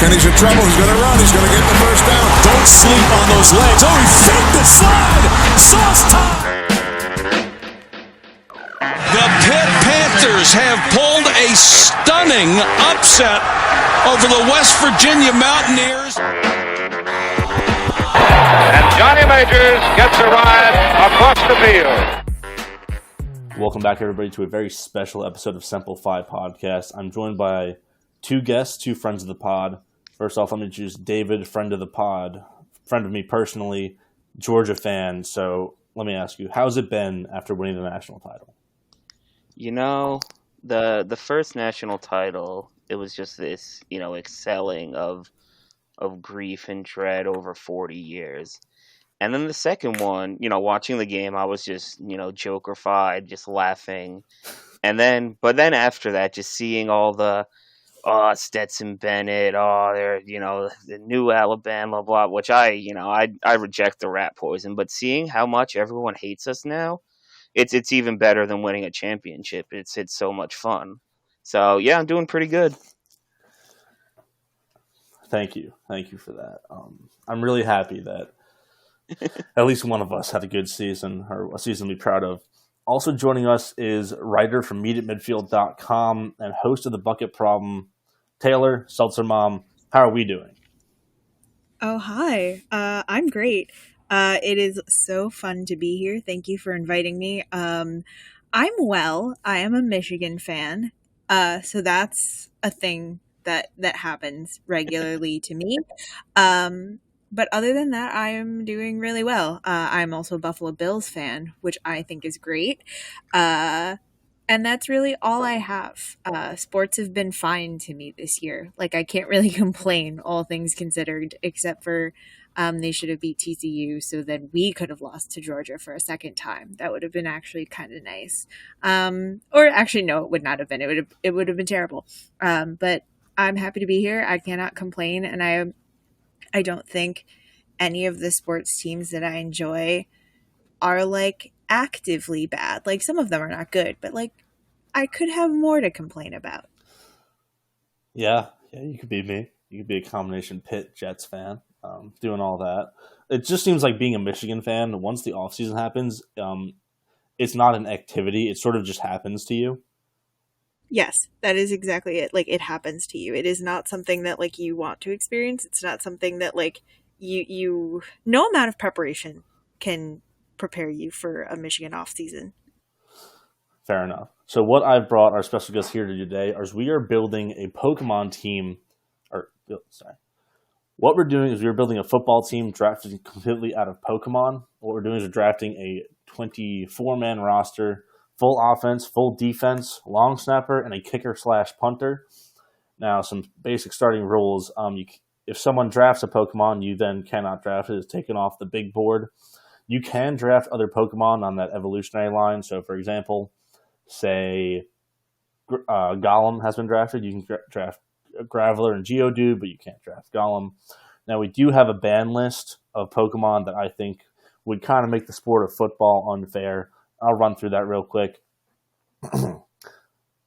and he's in trouble. He's going to run. He's going to get the first down. Don't sleep on those legs. Oh, he faked the slide. Sauce time. The Pitt Panthers have pulled a stunning upset over the West Virginia Mountaineers. And Johnny Majors gets a ride across the field. Welcome back, everybody, to a very special episode of Semple Fi Podcast. I'm joined by two guests, two friends of the pod. First off, let me introduce David, friend of the pod, friend of me personally, Georgia fan. So let me ask you, how's it been after winning the national title? You know, the first national title, it was just this, excelling of grief and dread over 40 years. And then the second one, watching the game, I was just, joker-fied, just laughing. But then after that, just seeing all the, Stetson Bennett, they're, the new Alabama, blah, which I reject the rat poison. But seeing how much everyone hates us now, it's even better than winning a championship. It's so much fun. So, yeah, I'm doing pretty good. Thank you for that. I'm really happy that at least one of us had a good season, or a season to be proud of. Also joining us is writer from Midfield.com and host of The Bucket Problem, Taylor, Seltzer Mom. How are we doing? Oh, hi. I'm great. It is so fun to be here. Thank you for inviting me. I'm well. I am a Michigan fan. So that's a thing that happens regularly to me. But other than that, I am doing really well. I'm also a Buffalo Bills fan, which I think is great. And that's really all I have. Sports have been fine to me this year. Like, I can't really complain, all things considered, except for they should have beat TCU, so then we could have lost to Georgia for a second time. That would have been actually kind of nice. Or actually, no, it would not have been. It would have been terrible. But I'm happy to be here. I cannot complain, and I don't think any of the sports teams that I enjoy are like actively bad. Like, some of them are not good, but like I could have more to complain about. Yeah, you could be me. You could be a combination Pitt Jets fan, doing all that. It just seems like being a Michigan fan, once the offseason happens, it's not an activity. It sort of just happens to you. Yes, that is exactly it. Like, it happens to you. It is not something that like you want to experience. It's not something that like you no amount of preparation can prepare you for a Michigan off season. Fair enough. So what I've brought our special guest here to today is we are building a Pokemon team. What we're doing is we're building a football team drafted completely out of Pokemon. What we're doing is we're drafting a 24-man roster. Full offense, full defense, long snapper, and a kicker/punter. Now, some basic starting rules. If someone drafts a Pokemon, you then cannot draft it. It's taken off the big board. You can draft other Pokemon on that evolutionary line. So, for example, say Golem has been drafted. You can draft Graveler and Geodude, but you can't draft Golem. Now, we do have a ban list of Pokemon that I think would kind of make the sport of football unfair. I'll run through that real quick. The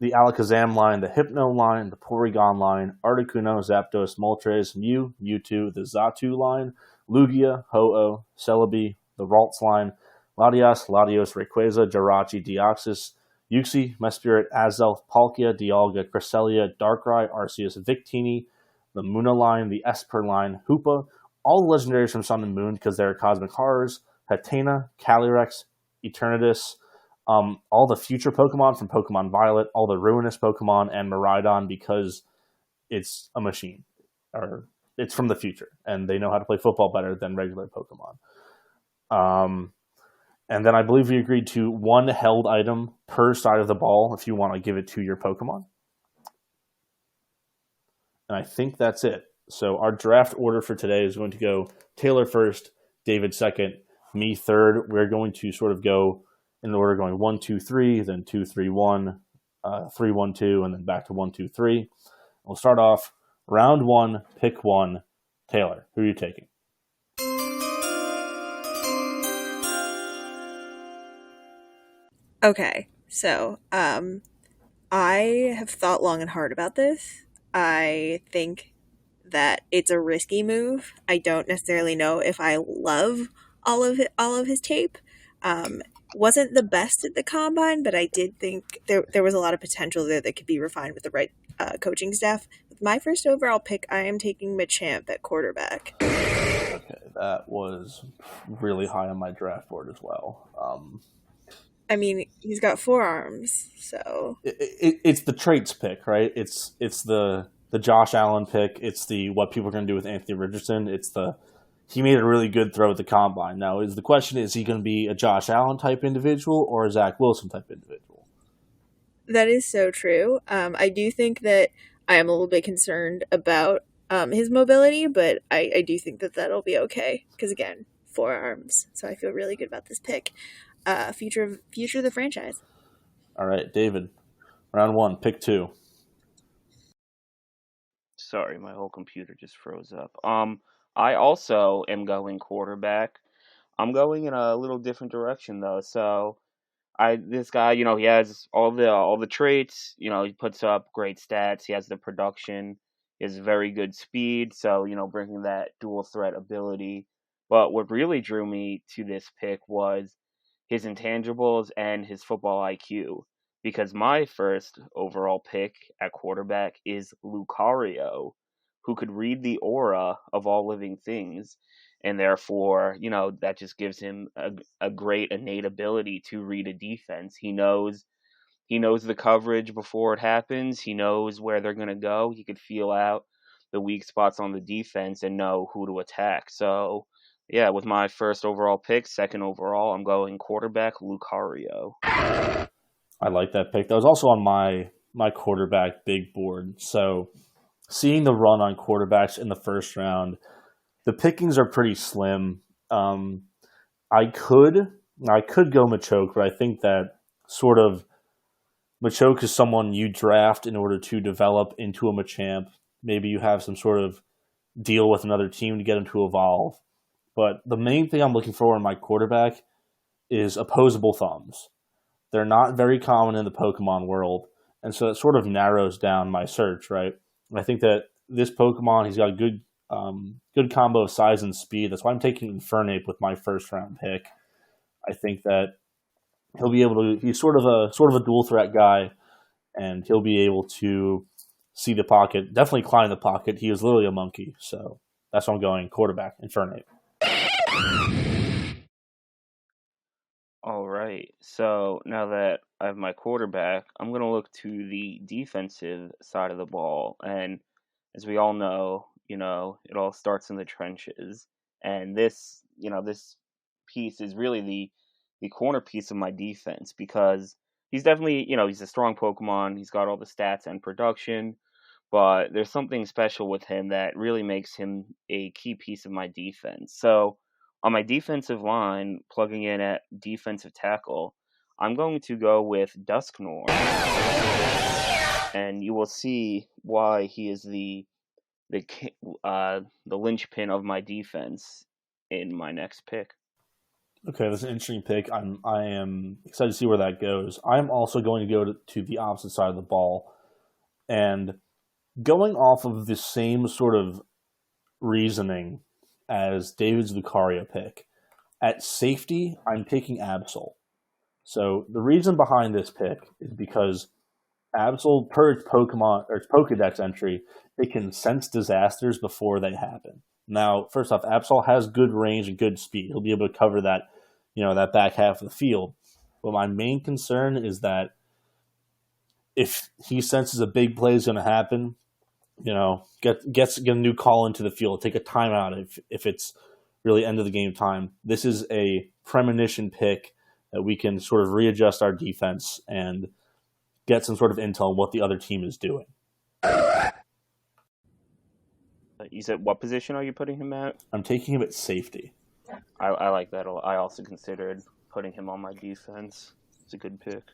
Alakazam line, the Hypno line, the Porygon line, Articuno, Zapdos, Moltres, Mew, Mewtwo, the Xatu line, Lugia, Ho-Oh, Celebi, the Ralts line, Latias, Latios, Rayquaza, Jirachi, Deoxys, Uxie, Mesprit, Azelf, Palkia, Dialga, Cresselia, Darkrai, Arceus, Victini, the Munna line, the Esper line, Hoopa, all the legendaries from Sun and Moon because they're cosmic horrors, Hatena, Calyrex, Eternatus, all the future Pokemon from Pokemon Violet, all the Ruinous Pokemon, and Miraidon because it's a machine, or it's from the future, and they know how to play football better than regular Pokemon. And then I believe we agreed to one held item per side of the ball if you want to give it to your Pokemon. And I think that's it. So our draft order for today is going to go Taylor first, David second, me third. We're going to sort of go in the order going 1, 2, 3, then 2, 3, 1, 3, 1, 2, and then back to 1, 2, 3. We'll start off round one, pick one. Taylor, who are you taking? Okay, so I have thought long and hard about this. I think that it's a risky move. I don't necessarily know if I love all of his tape. Wasn't the best at the combine, but I did think there was a lot of potential there that could be refined with the right coaching staff. With my first overall pick, I am taking Machamp at quarterback. Okay, that was really high on my draft board as well. I mean, he's got 4 arms, so it's the traits pick, right? It's the Josh Allen pick. It's the what people are going to do with Anthony Richardson. He made a really good throw at the combine. Now, the question is he going to be a Josh Allen type individual or a Zach Wilson type individual? that is so true. I do think that I am a little bit concerned about his mobility, but I do think that that'll be okay because again, 4 arms, so I feel really good about this pick. Future of the franchise. All right, David, round 1, pick 2. Sorry, my whole computer just froze up. I also am going quarterback. I'm going in a little different direction though. So this guy, he has all the traits. He puts up great stats. He has the production. He has very good speed. So bringing that dual threat ability. But what really drew me to this pick was his intangibles and his football IQ. Because my first overall pick at quarterback is Lucario, who could read the aura of all living things. And therefore, that just gives him a great innate ability to read a defense. He knows the coverage before it happens. He knows where they're going to go. He could feel out the weak spots on the defense and know who to attack. So, yeah, with my first overall pick, second overall, I'm going quarterback Lucario. I like that pick. That was also on my quarterback big board. So seeing the run on quarterbacks in the first round, the pickings are pretty slim. I could go Machoke, but I think that sort of Machoke is someone you draft in order to develop into a Machamp. Maybe you have some sort of deal with another team to get him to evolve. But the main thing I'm looking for in my quarterback is opposable thumbs. They're not very common in the Pokemon world, and so it sort of narrows down my search, right? And I think that this Pokemon, he's got a good combo of size and speed. That's why I'm taking Infernape with my first round pick. I think that he'll be able to. He's sort of a dual threat guy, and he'll be able to see the pocket, definitely climb the pocket. He is literally a monkey, so that's why I'm going quarterback Infernape. All right. So now that I have my quarterback, I'm going to look to the defensive side of the ball. And as we all know, it all starts in the trenches. And this piece is really the corner piece of my defense because he's definitely, he's a strong Pokemon. He's got all the stats and production, but there's something special with him that really makes him a key piece of my defense. So on my defensive line, plugging in at defensive tackle, I'm going to go with Dusknoir, and you will see why he is the linchpin of my defense in my next pick. Okay, that's an interesting pick. I am excited to see where that goes. I'm also going to go to the opposite side of the ball, and going off of the same sort of reasoning as David's Lucario pick. At safety, I'm picking Absol. So the reason behind this pick is because Absol, per its Pokemon or its Pokedex entry, it can sense disasters before they happen. Now, first off, Absol has good range and good speed. He'll be able to cover that, that back half of the field. But my main concern is that if he senses a big play is going to happen, get a new call into the field, take a timeout if it's really end of the game time. This is a premonition pick that we can sort of readjust our defense and get some sort of intel on what the other team is doing. You said what position are you putting him at? I'm taking him at safety. I like that a lot. I also considered putting him on my defense. It's a good pick.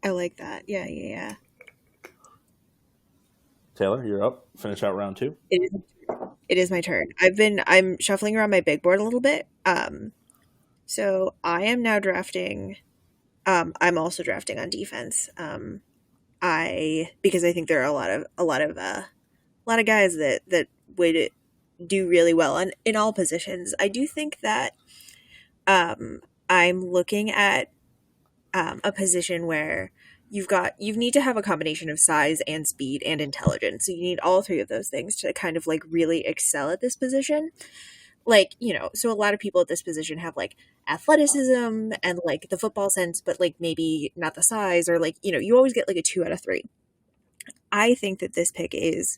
I like that. Yeah. Taylor, you're up. Finish out round 2. It is my turn. I'm shuffling around my big board a little bit. So I am now drafting. I'm also drafting on defense. Because I think there are a lot of guys that would do really well in all positions. I do think that I'm looking at a position where you need to have a combination of size and speed and intelligence. So you need all three of those things to kind of like really excel at this position. Like, so a lot of people at this position have like athleticism and like the football sense, but like maybe not the size, or like, you always get like a 2 out of 3. I think that this pick is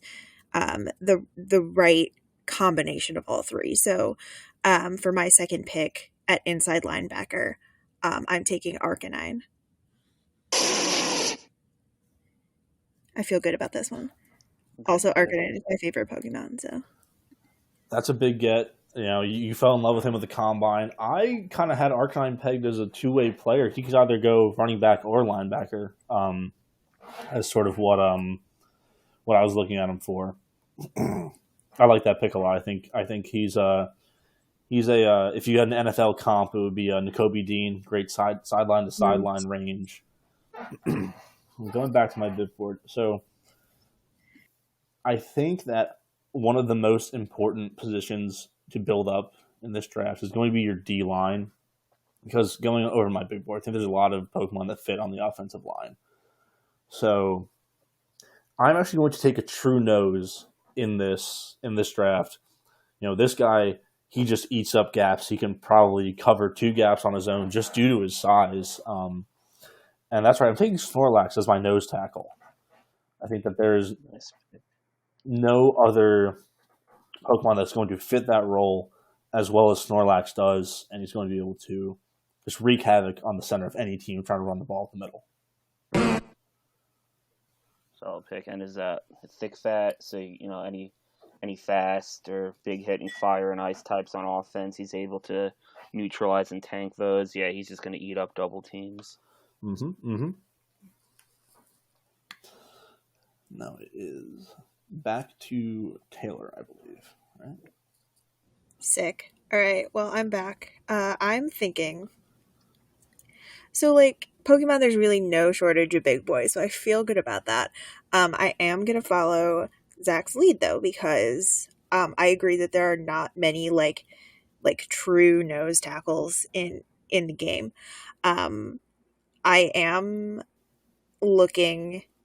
the right combination of all three. So for my second pick at inside linebacker, I'm taking Arcanine. I feel good about this one. Also, Arcanine is my favorite Pokemon, so. That's a big get. You fell in love with him at the combine. I kind of had Arcanine pegged as a two-way player. He could either go running back or linebacker, as sort of what I was looking at him for. I like that pick a lot. I think he's a if you had an NFL comp, it would be a N'Kobe Dean, great sideline to sideline range. I'm going back to my bib board. So I think that one of the most important positions to build up in this draft is going to be your D line, because going over my big board, I think there's a lot of Pokemon that fit on the offensive line. So I'm actually going to take a true nose in this draft. This guy, he just eats up gaps. He can probably cover 2 gaps on his own just due to his size. And that's right. I'm taking Snorlax as my nose tackle. I think that there's no other Pokemon that's going to fit that role as well as Snorlax does, and he's going to be able to just wreak havoc on the center of any team trying to run the ball up the middle. Solid pick. And is that thick fat? So any fast or big hitting fire and ice types on offense, he's able to neutralize and tank those. Yeah, he's just going to eat up double teams. Now it is back to Taylor, I believe. Right? Sick. All right. Well, I'm back. I'm thinking. So, like, Pokemon, there's really no shortage of big boys, so I feel good about that. I am going to follow Zach's lead, though, because I agree that there are not many, like true nose tackles in the game. I am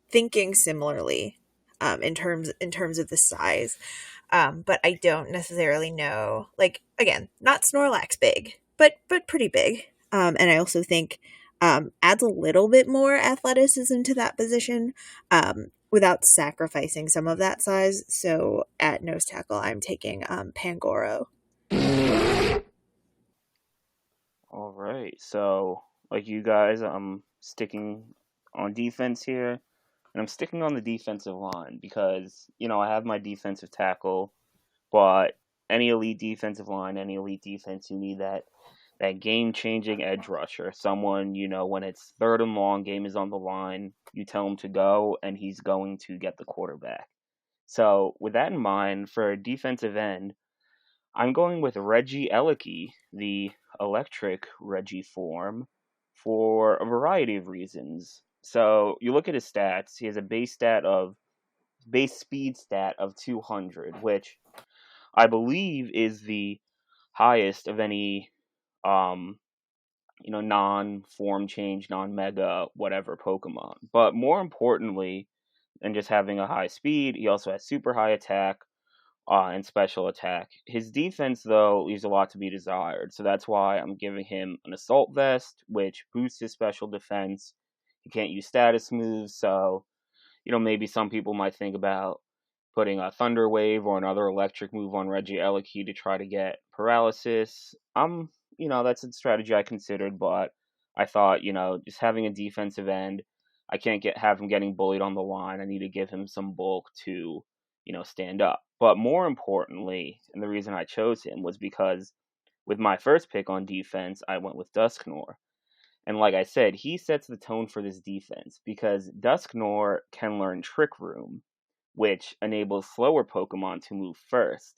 thinking similarly in terms of the size, but I don't necessarily know. Like, again, not Snorlax big, but pretty big. And I also think adds a little bit more athleticism to that position without sacrificing some of that size. So at nose tackle, I'm taking Pangoro. All right. So, like you guys, I'm sticking on defense here, and I'm sticking on the defensive line because, I have my defensive tackle, but any elite defensive line, any elite defense, you need that game-changing edge rusher, someone, when it's 3rd and long, game is on the line, you tell him to go, and he's going to get the quarterback. So, with that in mind, for a defensive end, I'm going with Reggie Elicki, the electric Reggie form, for a variety of reasons. So, you look at his stats, he has a base speed stat of 200, which I believe is the highest of any non-form change, non-mega, whatever Pokemon. But more importantly than just having a high speed, he also has super high attack and special attack. His defense, though, leaves a lot to be desired. So that's why I'm giving him an Assault Vest, which boosts his special defense. He can't use status moves, so, maybe some people might think about putting a Thunder Wave or another electric move on Reggie Elicki to try to get paralysis. That's a strategy I considered, but I thought, just having a defensive end, I can't have him getting bullied on the line. I need to give him some bulk to, stand up. But more importantly, and the reason I chose him was because with my first pick on defense, I went with Dusknoir. And like I said, he sets the tone for this defense because Dusknoir can learn Trick Room, which enables slower Pokemon to move first.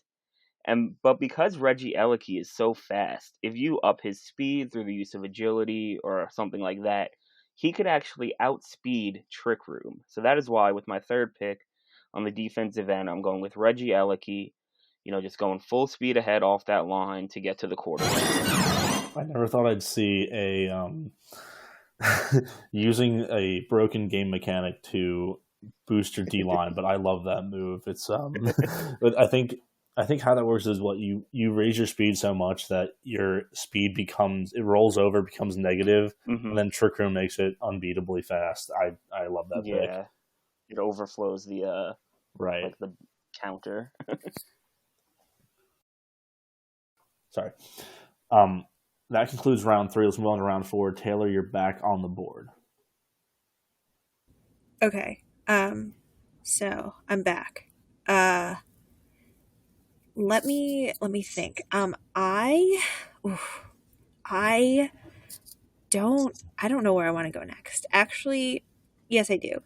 But because Reggie Elicki is so fast, if you up his speed through the use of agility or something like that, he could actually outspeed Trick Room. So that is why with my third pick, on the defensive end, I'm going with Reggie Elicke, just going full speed ahead off that line to get to the quarterback. I never thought I'd see a using a broken game mechanic to boost your D line, but I love that move. It's I think how that works is you raise your speed so much that your speed rolls over, becomes negative, and then Trick Room makes it unbeatably fast. I love that pick. Yeah, it overflows the right, like the counter. Sorry. That concludes round 3. Let's move on to round 4. Taylor, you're back on the board. Okay. So I'm back. Let me think. I don't know where I want to go next. Actually, yes, I do.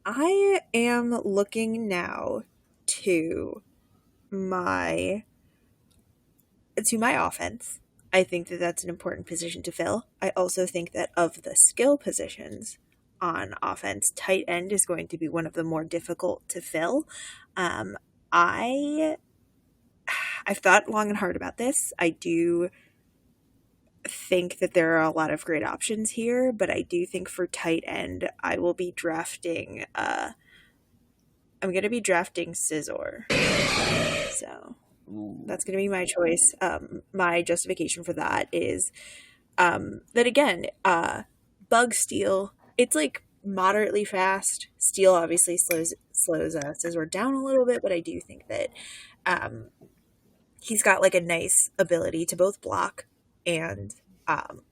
I am looking now to my offense. I think that that's an important position to fill. I also think that of the skill positions on offense, tight end is going to be one of the more difficult to fill. I've thought long and hard about this. I do think that there are a lot of great options here, but I do think for tight end, I will be drafting. I'm going to be drafting Scizor. So that's going to be my choice. My justification for that is that again, bug steal. It's like moderately fast. Steal obviously slows Scizor down a little bit, but I do think that he's got like a nice ability to both block and run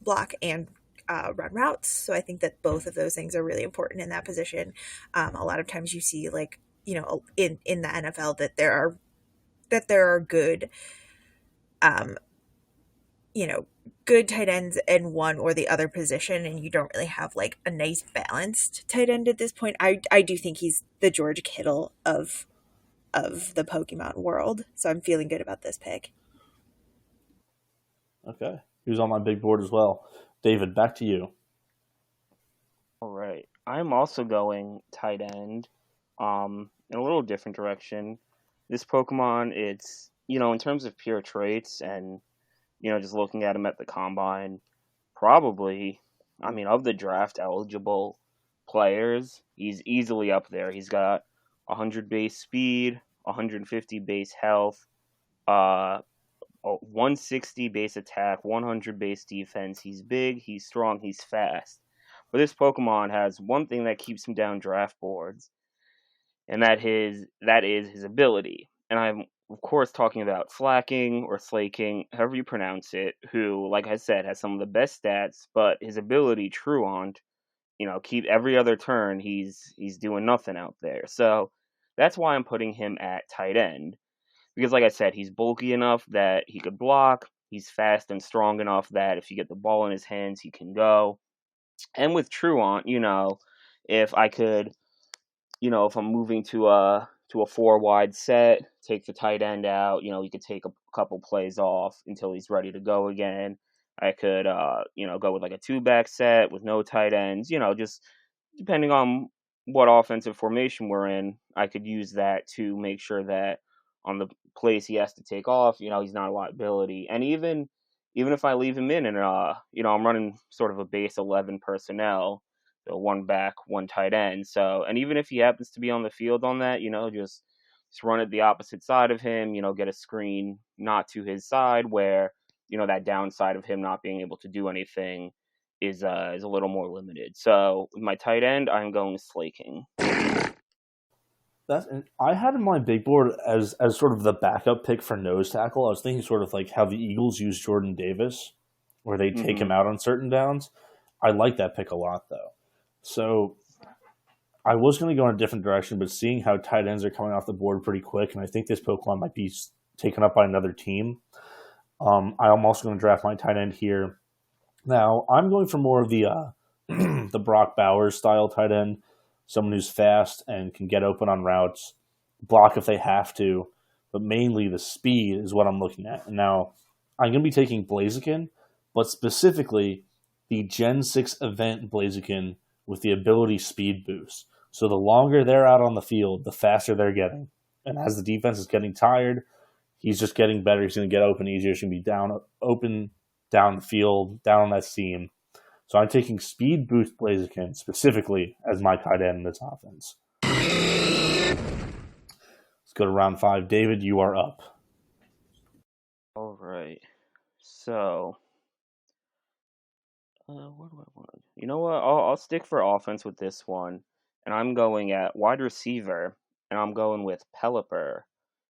routes. So I think that both of those things are really important in that position. A lot of times you see like, in the NFL that there are good, good tight ends in one or the other position, and you don't really have like a nice balanced tight end at this point. I do think he's the George Kittle of the Pokemon world, so I'm feeling good about this pick. Okay, he was on my big board as well. David, back to you. All right, I'm also going tight end, in a little different direction. This Pokemon, it's in terms of pure traits and just looking at him at the combine, probably, of the draft eligible players, he's easily up there. He's got 100 base speed, 150 base health, 160 base attack, 100 base defense. He's big, he's strong, he's fast. But this Pokemon has one thing that keeps him down draft boards, and that is his ability. And I'm, of course, talking about Slacking or Slaking, however you pronounce it, who, like I said, has some of the best stats, but his ability, Truant, keep every other turn, he's doing nothing out there. So that's why I'm putting him at tight end. Because, like I said, he's bulky enough that he could block. He's fast and strong enough that if you get the ball in his hands, he can go. And with Truant, if I could, if I'm moving to a 4-wide set, take the tight end out, you could take a couple plays off until he's ready to go again. I could, go with like a 2-back set with no tight ends, just depending on what offensive formation we're in, I could use that to make sure that on the plays he has to take off, he's not a liability. And even if I leave him in and, I'm running sort of a base 11 personnel, so 1 back, 1 tight end. So, and even if he happens to be on the field on that, just run it the opposite side of him, get a screen not to his side where, that downside of him not being able to do anything is a little more limited. So with my tight end, I'm going Slaking. I had in my big board as sort of the backup pick for nose tackle. I was thinking sort of like how the Eagles use Jordan Davis, where they take him out on certain downs. I like that pick a lot, though. So I was going to go in a different direction, but seeing how tight ends are coming off the board pretty quick, and I think this Pokemon might be taken up by another team, I'm also going to draft my tight end here. Now, I'm going for more of the the Brock Bowers style tight end, someone who's fast and can get open on routes, block if they have to, but mainly the speed is what I'm looking at. And now, I'm going to be taking Blaziken, but specifically the Gen 6 event Blaziken with the ability speed boost. So the longer they're out on the field, the faster they're getting. And as the defense is getting tired, he's just getting better. He's going to get open easier. He's going to be open down the field, down on that seam. So I'm taking speed boost Blaziken specifically as my tight end in this offense. Let's go to round 5. David, you are up. All right. So, what do I want? You know what? I'll stick for offense with this one, and I'm going at wide receiver, and I'm going with Pelipper.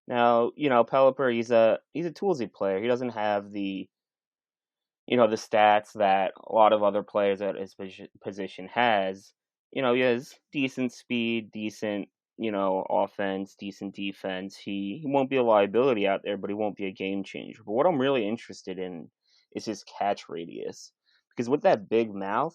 Now, Pelipper, he's a toolsy player. He doesn't have the stats that a lot of other players at his position has. He has decent speed, decent, offense, decent defense. He won't be a liability out there, but he won't be a game changer. But what I'm really interested in is his catch radius. Because with that big mouth,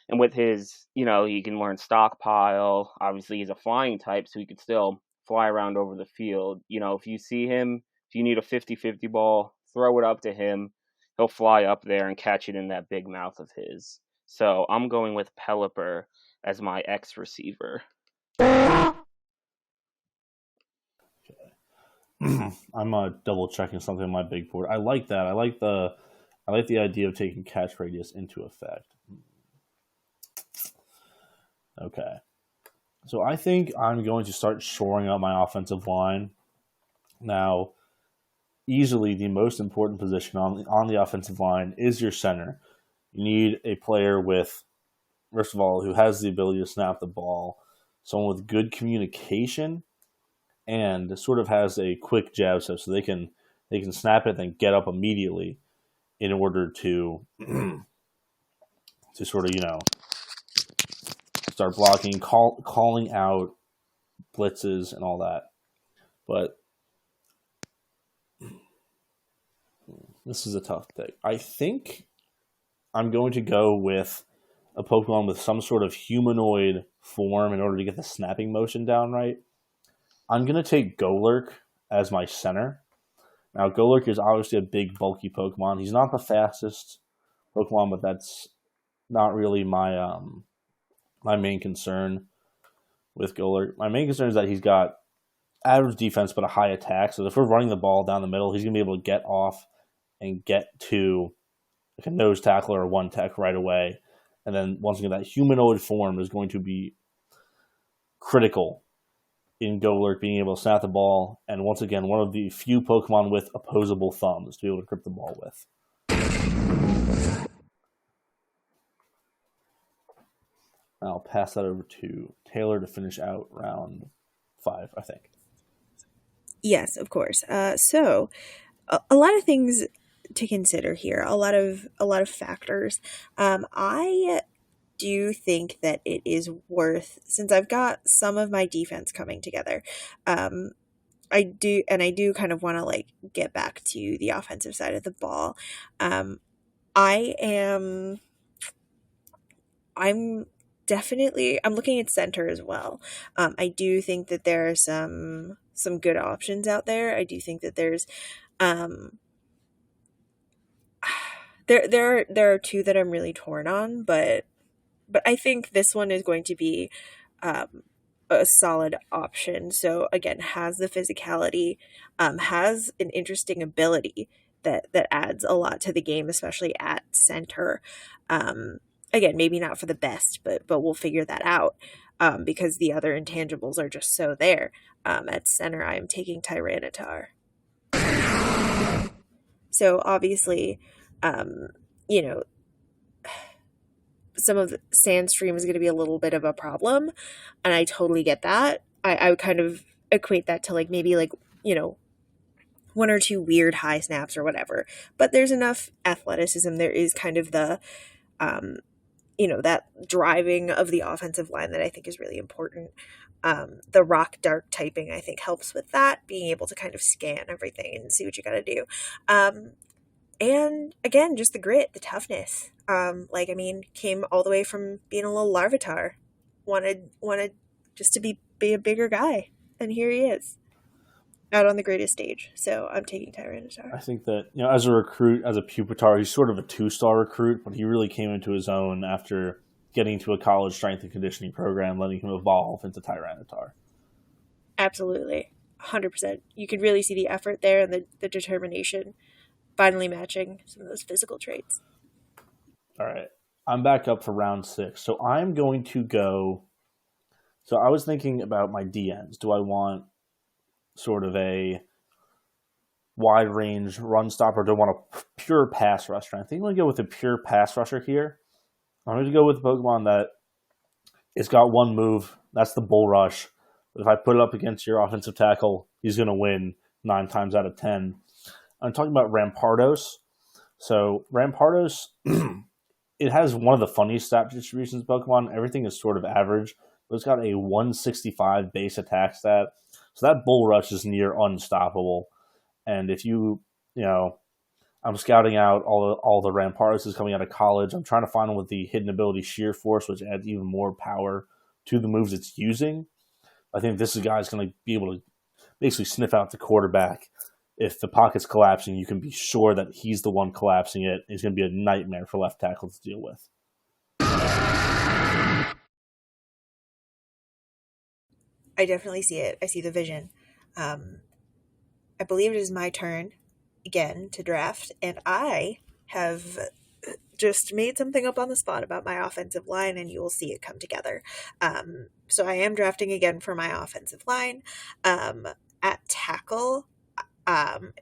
and with his, he can learn stockpile. Obviously, he's a flying type, so he could still fly around over the field. If you see him, if you need a 50-50 ball, throw it up to him. He'll fly up there and catch it in that big mouth of his. So I'm going with Pelipper as my X receiver. I'm double checking something on my big board. I like that. I like the idea of taking catch radius into effect. Okay. So I think I'm going to start shoring up my offensive line. Now, easily the most important position on the offensive line is your center. You need a player with, first of all, who has the ability to snap the ball, someone with good communication, and sort of has a quick jab step so they can snap it and then get up immediately in order to sort of, start blocking, calling out blitzes and all that. But this is a tough thing. I think I'm going to go with a Pokemon with some sort of humanoid form in order to get the snapping motion down right. I'm going to take Golurk as my center. Now, Golurk is obviously a big, bulky Pokemon. He's not the fastest Pokemon, but that's not really my main concern with Golurk. My main concern is that he's got average defense but a high attack. So if we're running the ball down the middle, he's going to be able to get off and get to like a nose tackle or a one tech right away. And then once again, that humanoid form is going to be critical in Golurk being able to snap the ball. And once again, one of the few Pokemon with opposable thumbs to be able to grip the ball with. I'll pass that over to Taylor to finish out round 5, I think. Yes, of course. So a lot of things to consider here. A lot of factors. I do think that it is worth, since I've got some of my defense coming together. I do kind of want to like get back to the offensive side of the ball. I'm looking at center as well. I do think that there are some good options out there. I do think that there's there are two that I'm really torn on, but I think this one is going to be a solid option. So again, has the physicality, has an interesting ability that adds a lot to the game, especially at center. Again, maybe not for the best, but we'll figure that out because the other intangibles are just so there. At center, I am taking Tyranitar. So obviously, some of Sandstream is going to be a little bit of a problem, and I totally get that. I would kind of equate that to like maybe like, one or two weird high snaps or whatever. But there's enough athleticism. There is kind of the that driving of the offensive line that I think is really important. The rock dark typing, I think, helps with that, being able to kind of scan everything and see what you got to do. And again, just the grit, the toughness. Came all the way from being a little Larvitar. Wanted just to be a bigger guy. And here he is. Out on the greatest stage. So I'm taking Tyranitar. I think that, as a recruit, as a Pupitar, he's sort of a 2-star recruit, but he really came into his own after getting to a college strength and conditioning program, letting him evolve into Tyranitar. Absolutely. 100%. You could really see the effort there and the determination finally matching some of those physical traits. All right. I'm back up for round 6. So I'm going to go. So I was thinking about my DNs. Do I want sort of a wide range run stopper? Do I want a pure pass rusher? I think I'm going to go with a pure pass rusher here. I'm going to go with a Pokemon that it's got one move. That's the Bull Rush. But if I put it up against your offensive tackle, he's going to win 9 times out of 10. I'm talking about Rampardos. So Rampardos, it has one of the funniest stat distributions of Pokemon. Everything is sort of average, but it's got a 165 base attack stat. So that Bull Rush is near unstoppable. And if I'm scouting out all the Rampardos coming out of college. I'm trying to find one with the hidden ability Sheer Force, which adds even more power to the moves it's using. I think this guy's going to be able to basically sniff out the quarterback. If the pocket's collapsing, you can be sure that he's the one collapsing it. It's going to be a nightmare for left tackle to deal with. I definitely see it. I see the vision. I believe it is my turn again to draft, and I have just made something up on the spot about my offensive line, and you will see it come together. So I am drafting again for my offensive line. At tackle, I'm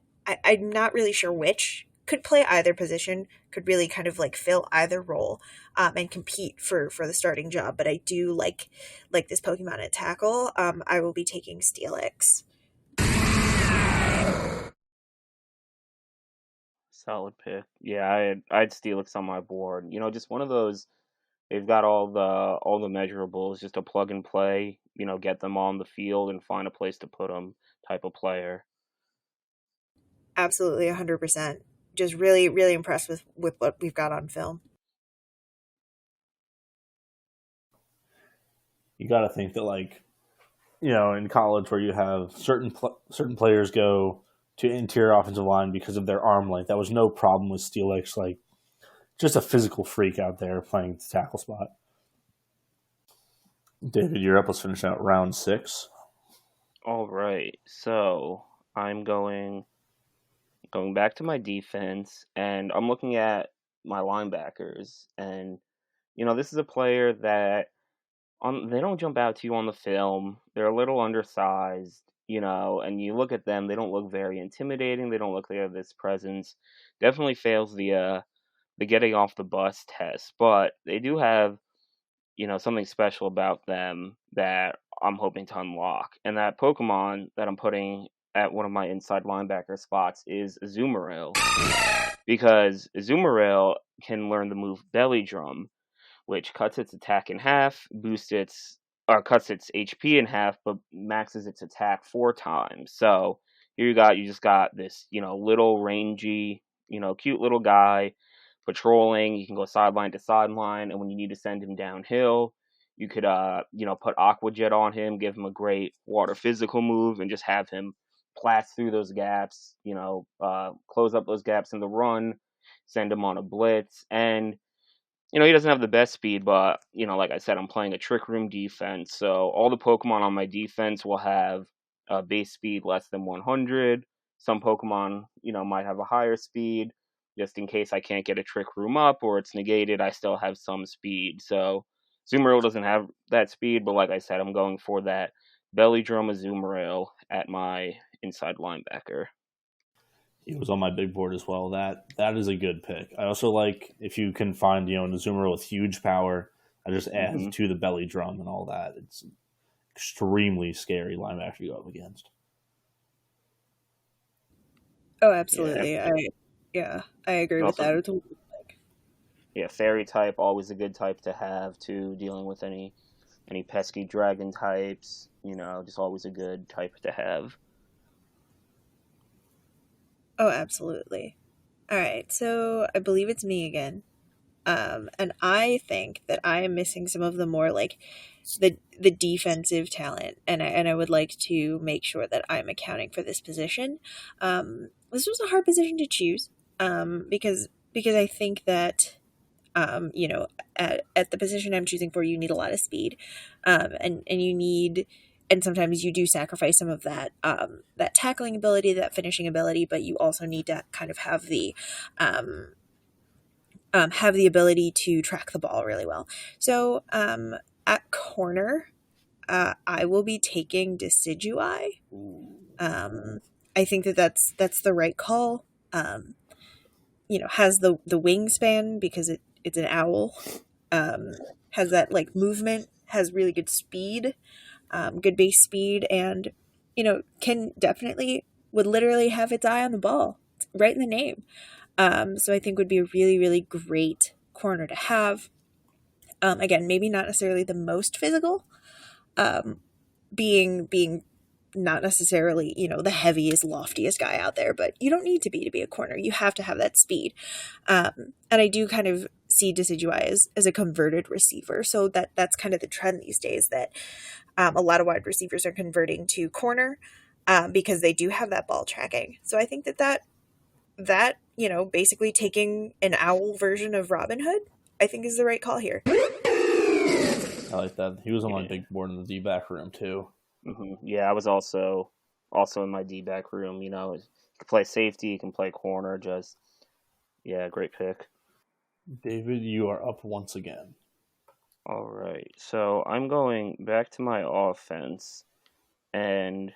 not really sure which. Could play either position, could really kind of like fill either role and compete for the starting job. But I do like this Pokemon at tackle. I will be taking Steelix. Solid pick. Yeah, I'd Steelix on my board. Just one of those. They've got all the measurables, just a plug and play. Get them on the field and find a place to put them type of player. Absolutely, 100%. Just really, really impressed with what we've got on film. You got to think that, in college where you have certain players go to interior offensive line because of their arm length. That was no problem with Steelix. Just a physical freak out there playing the tackle spot. David, you're up. Let's finish out round 6. All right. So I'm going back to my defense, and I'm looking at my linebackers. And, this is a player that they don't jump out to you on the film. They're a little undersized, and you look at them, they don't look very intimidating. They don't look like they have this presence. Definitely fails the getting off the bus test, but they do have, something special about them that I'm hoping to unlock. And that Pokemon that I'm putting at one of my inside linebacker spots is Azumarill, because Azumarill can learn the move Belly Drum, which cuts its attack in half, cuts its HP in half, but maxes its attack 4 times. So here you just got this, little rangy, cute little guy patrolling. You can go sideline to sideline, and when you need to send him downhill, you could, put Aqua Jet on him, give him a great water physical move, and just have him blast through those gaps, close up those gaps in the run, send him on a blitz. And he doesn't have the best speed, but, like I said, I'm playing a Trick Room defense. So all the Pokemon on my defense will have a base speed less than 100. Some Pokemon, might have a higher speed. Just in case I can't get a Trick Room up or it's negated, I still have some speed. So Azumarill doesn't have that speed, but like I said, I'm going for that Belly Drum Azumarill at my inside linebacker. He was on my big board as well. That is a good pick. I also like if you can find an Azumarill with huge power that just adds to the Belly Drum and all that. It's an extremely scary linebacker to go up against. Oh, absolutely. I agree with that. Yeah, Fairy type, always a good type to have too, dealing with any pesky dragon types, just always a good type to have. Oh, absolutely. All right, so I believe it's me again. And I think that I am missing some of the more the defensive talent, and I would like to make sure that I'm accounting for this position. This was a hard position to choose, because I think that At the position I'm choosing for, you need a lot of speed, and you need, and sometimes you do sacrifice some of that that tackling ability, that finishing ability, but you also need to kind of have the ability to track the ball really well. So at corner, I will be taking Decidui. I think that's the right call. Has the wingspan because it's an owl. Has that like movement, has really good speed, good base speed, and would literally have its eye on the ball. It's right in the name. So I think would be a really, really great corner to have. Again, maybe not necessarily the most physical, being not necessarily, the heaviest, loftiest guy out there, but you don't need to be a corner. You have to have that speed. And I do kind of see Decidui as a converted receiver. So that's kind of the trend these days, that a lot of wide receivers are converting to corner because they do have that ball tracking. So I think that basically taking an owl version of Robin Hood, I think is the right call here. I like that. He was on my big board in the D-back room too. Mm-hmm. Yeah, I was also in my D-back room. You can play safety, you can play corner. Great pick. David, you are up once again. All right, so I'm going back to my offense, and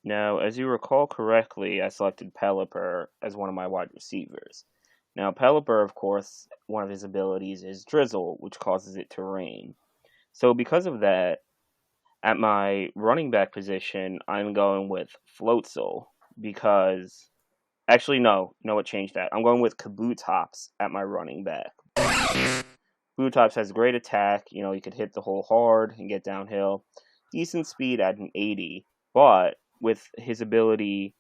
now, as you recall correctly, I selected Pelipper as one of my wide receivers. Now, Pelipper, of course, one of his abilities is Drizzle, which causes it to rain. So because of that, at my running back position, I'm going with Floatzel because... Actually, no, it changed that. I'm going with Kabutops at my running back. Kabutops has great attack. He could hit the hole hard and get downhill. Decent speed at an 80, but with his ability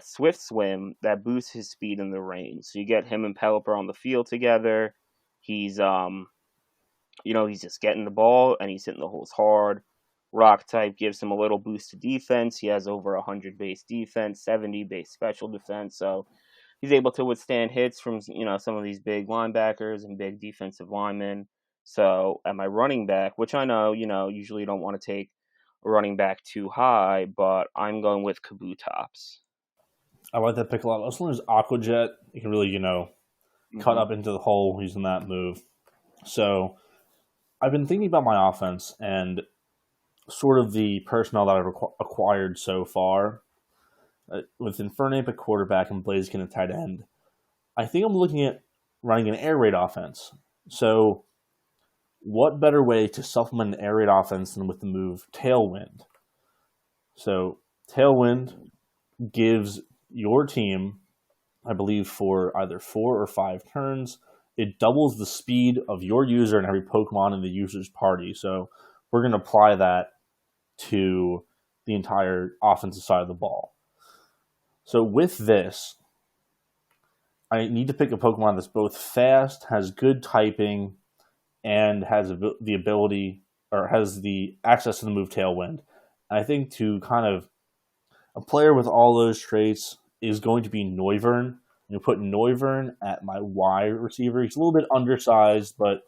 Swift Swim, that boosts his speed in the rain. So you get him and Pelipper on the field together. He's he's just getting the ball and he's hitting the holes hard. Rock type gives him a little boost to defense. He has over 100 base defense, 70 base special defense. So he's able to withstand hits from some of these big linebackers and big defensive linemen. So at my running back, which I know usually you don't want to take a running back too high, but I'm going with Kabutops. I like that pick a lot. As long as Aqua Jet, you can really cut up into the hole using that move. So I've been thinking about my offense and sort of the personnel that I've acquired so far with Infernape at quarterback and Blaziken at tight end. I think I'm looking at running an air raid offense. So what better way to supplement an air raid offense than with the move Tailwind? So Tailwind gives your team, I believe, for either 4 or 5 turns, it doubles the speed of your user and every Pokemon in the user's party. So we're going to apply that to the entire offensive side of the ball. So with this, I need to pick a Pokemon that's both fast, has good typing, and has the ability, or has the access to the move Tailwind. And I think a player with all those traits is going to be Noivern. You put Noivern at my wide receiver. He's a little bit undersized, but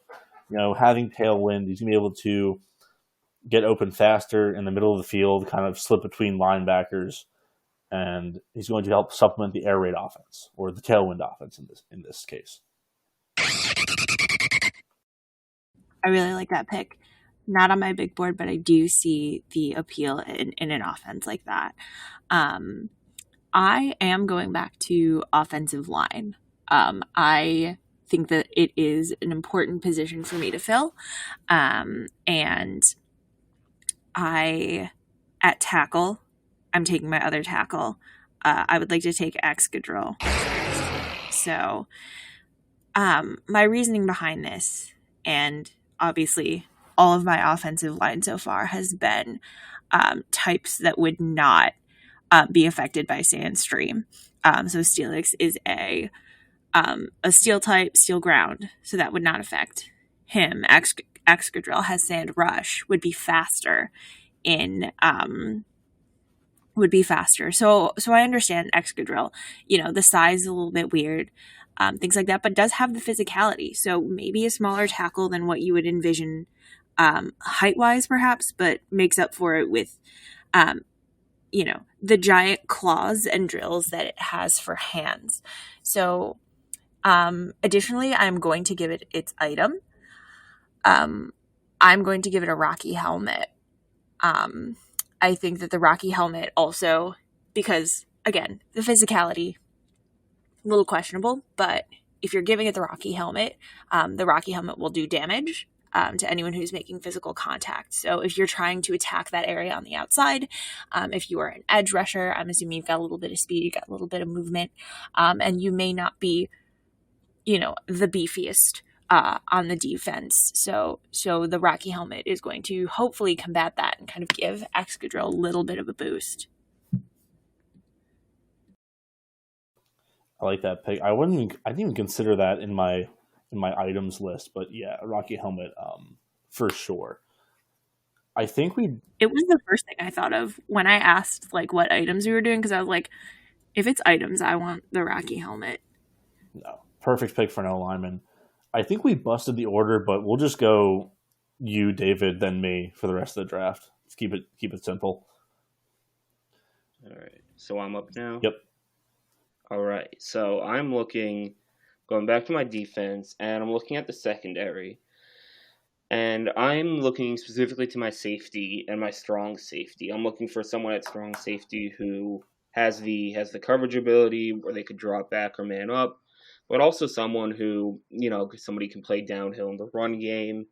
having Tailwind, he's going to be able to get open faster in the middle of the field, kind of slip between linebackers, and he's going to help supplement the air raid offense, or the Tailwind offense in this case. I really like that pick. Not on my big board, but I do see the appeal in an offense like that. I am going back to offensive line. I think that it is an important position for me to fill. And at tackle, I'm taking my other tackle. I would like to take Excadrill. So my reasoning behind this, and obviously all of my offensive line so far, has been types that would not be affected by Sandstream. So Steelix is a steel type, steel ground, so that would not affect him. Excadrill has Sand Rush, would be faster. So I understand Excadrill. The size is a little bit weird. things like that, but does have the physicality. So maybe a smaller tackle than what you would envision height-wise, perhaps, but makes up for it with, the giant claws and drills that it has for hands. So additionally, I'm going to give it its item. I'm going to give it a Rocky helmet. I think that the Rocky helmet also, because, again, the physicality, a little questionable, but if you're giving it the Rocky helmet will do damage to anyone who's making physical contact. So if you're trying to attack that area on the outside, if you are an edge rusher, I'm assuming you've got a little bit of speed, you've got a little bit of movement, and you may not be, the beefiest on the defense. So the Rocky helmet is going to hopefully combat that and kind of give Excadrill a little bit of a boost. I like that pick. I didn't even consider that in my items list, but yeah, a Rocky helmet, for sure. I think it was the first thing I thought of when I asked like what items we were doing, because I was like, if it's items, I want the Rocky helmet. No, perfect pick for no lineman. I think we busted the order, but we'll just go you, David, then me for the rest of the draft. Let's keep it simple. All right, so I'm up now. Yep. All right, so I'm going back to my defense, and I'm looking at the secondary. And I'm looking specifically to my safety and my strong safety. I'm looking for someone at strong safety who has the coverage ability where they could drop back or man up, but also someone who, somebody can play downhill in the run game,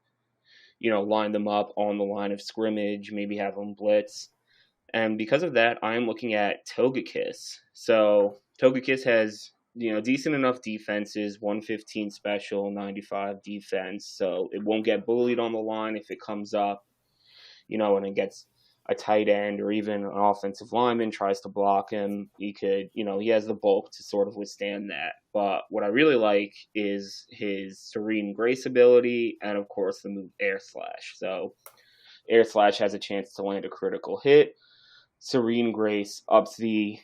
line them up on the line of scrimmage, maybe have them blitz. And because of that, I'm looking at Togekiss. So Togekiss has, decent enough defenses, 115 special, 95 defense. So it won't get bullied on the line if it comes up, and it gets a tight end or even an offensive lineman tries to block him. He could, he has the bulk to sort of withstand that. But what I really like is his Serene Grace ability and, of course, the move Air Slash. So Air Slash has a chance to land a critical hit. Serene Grace ups the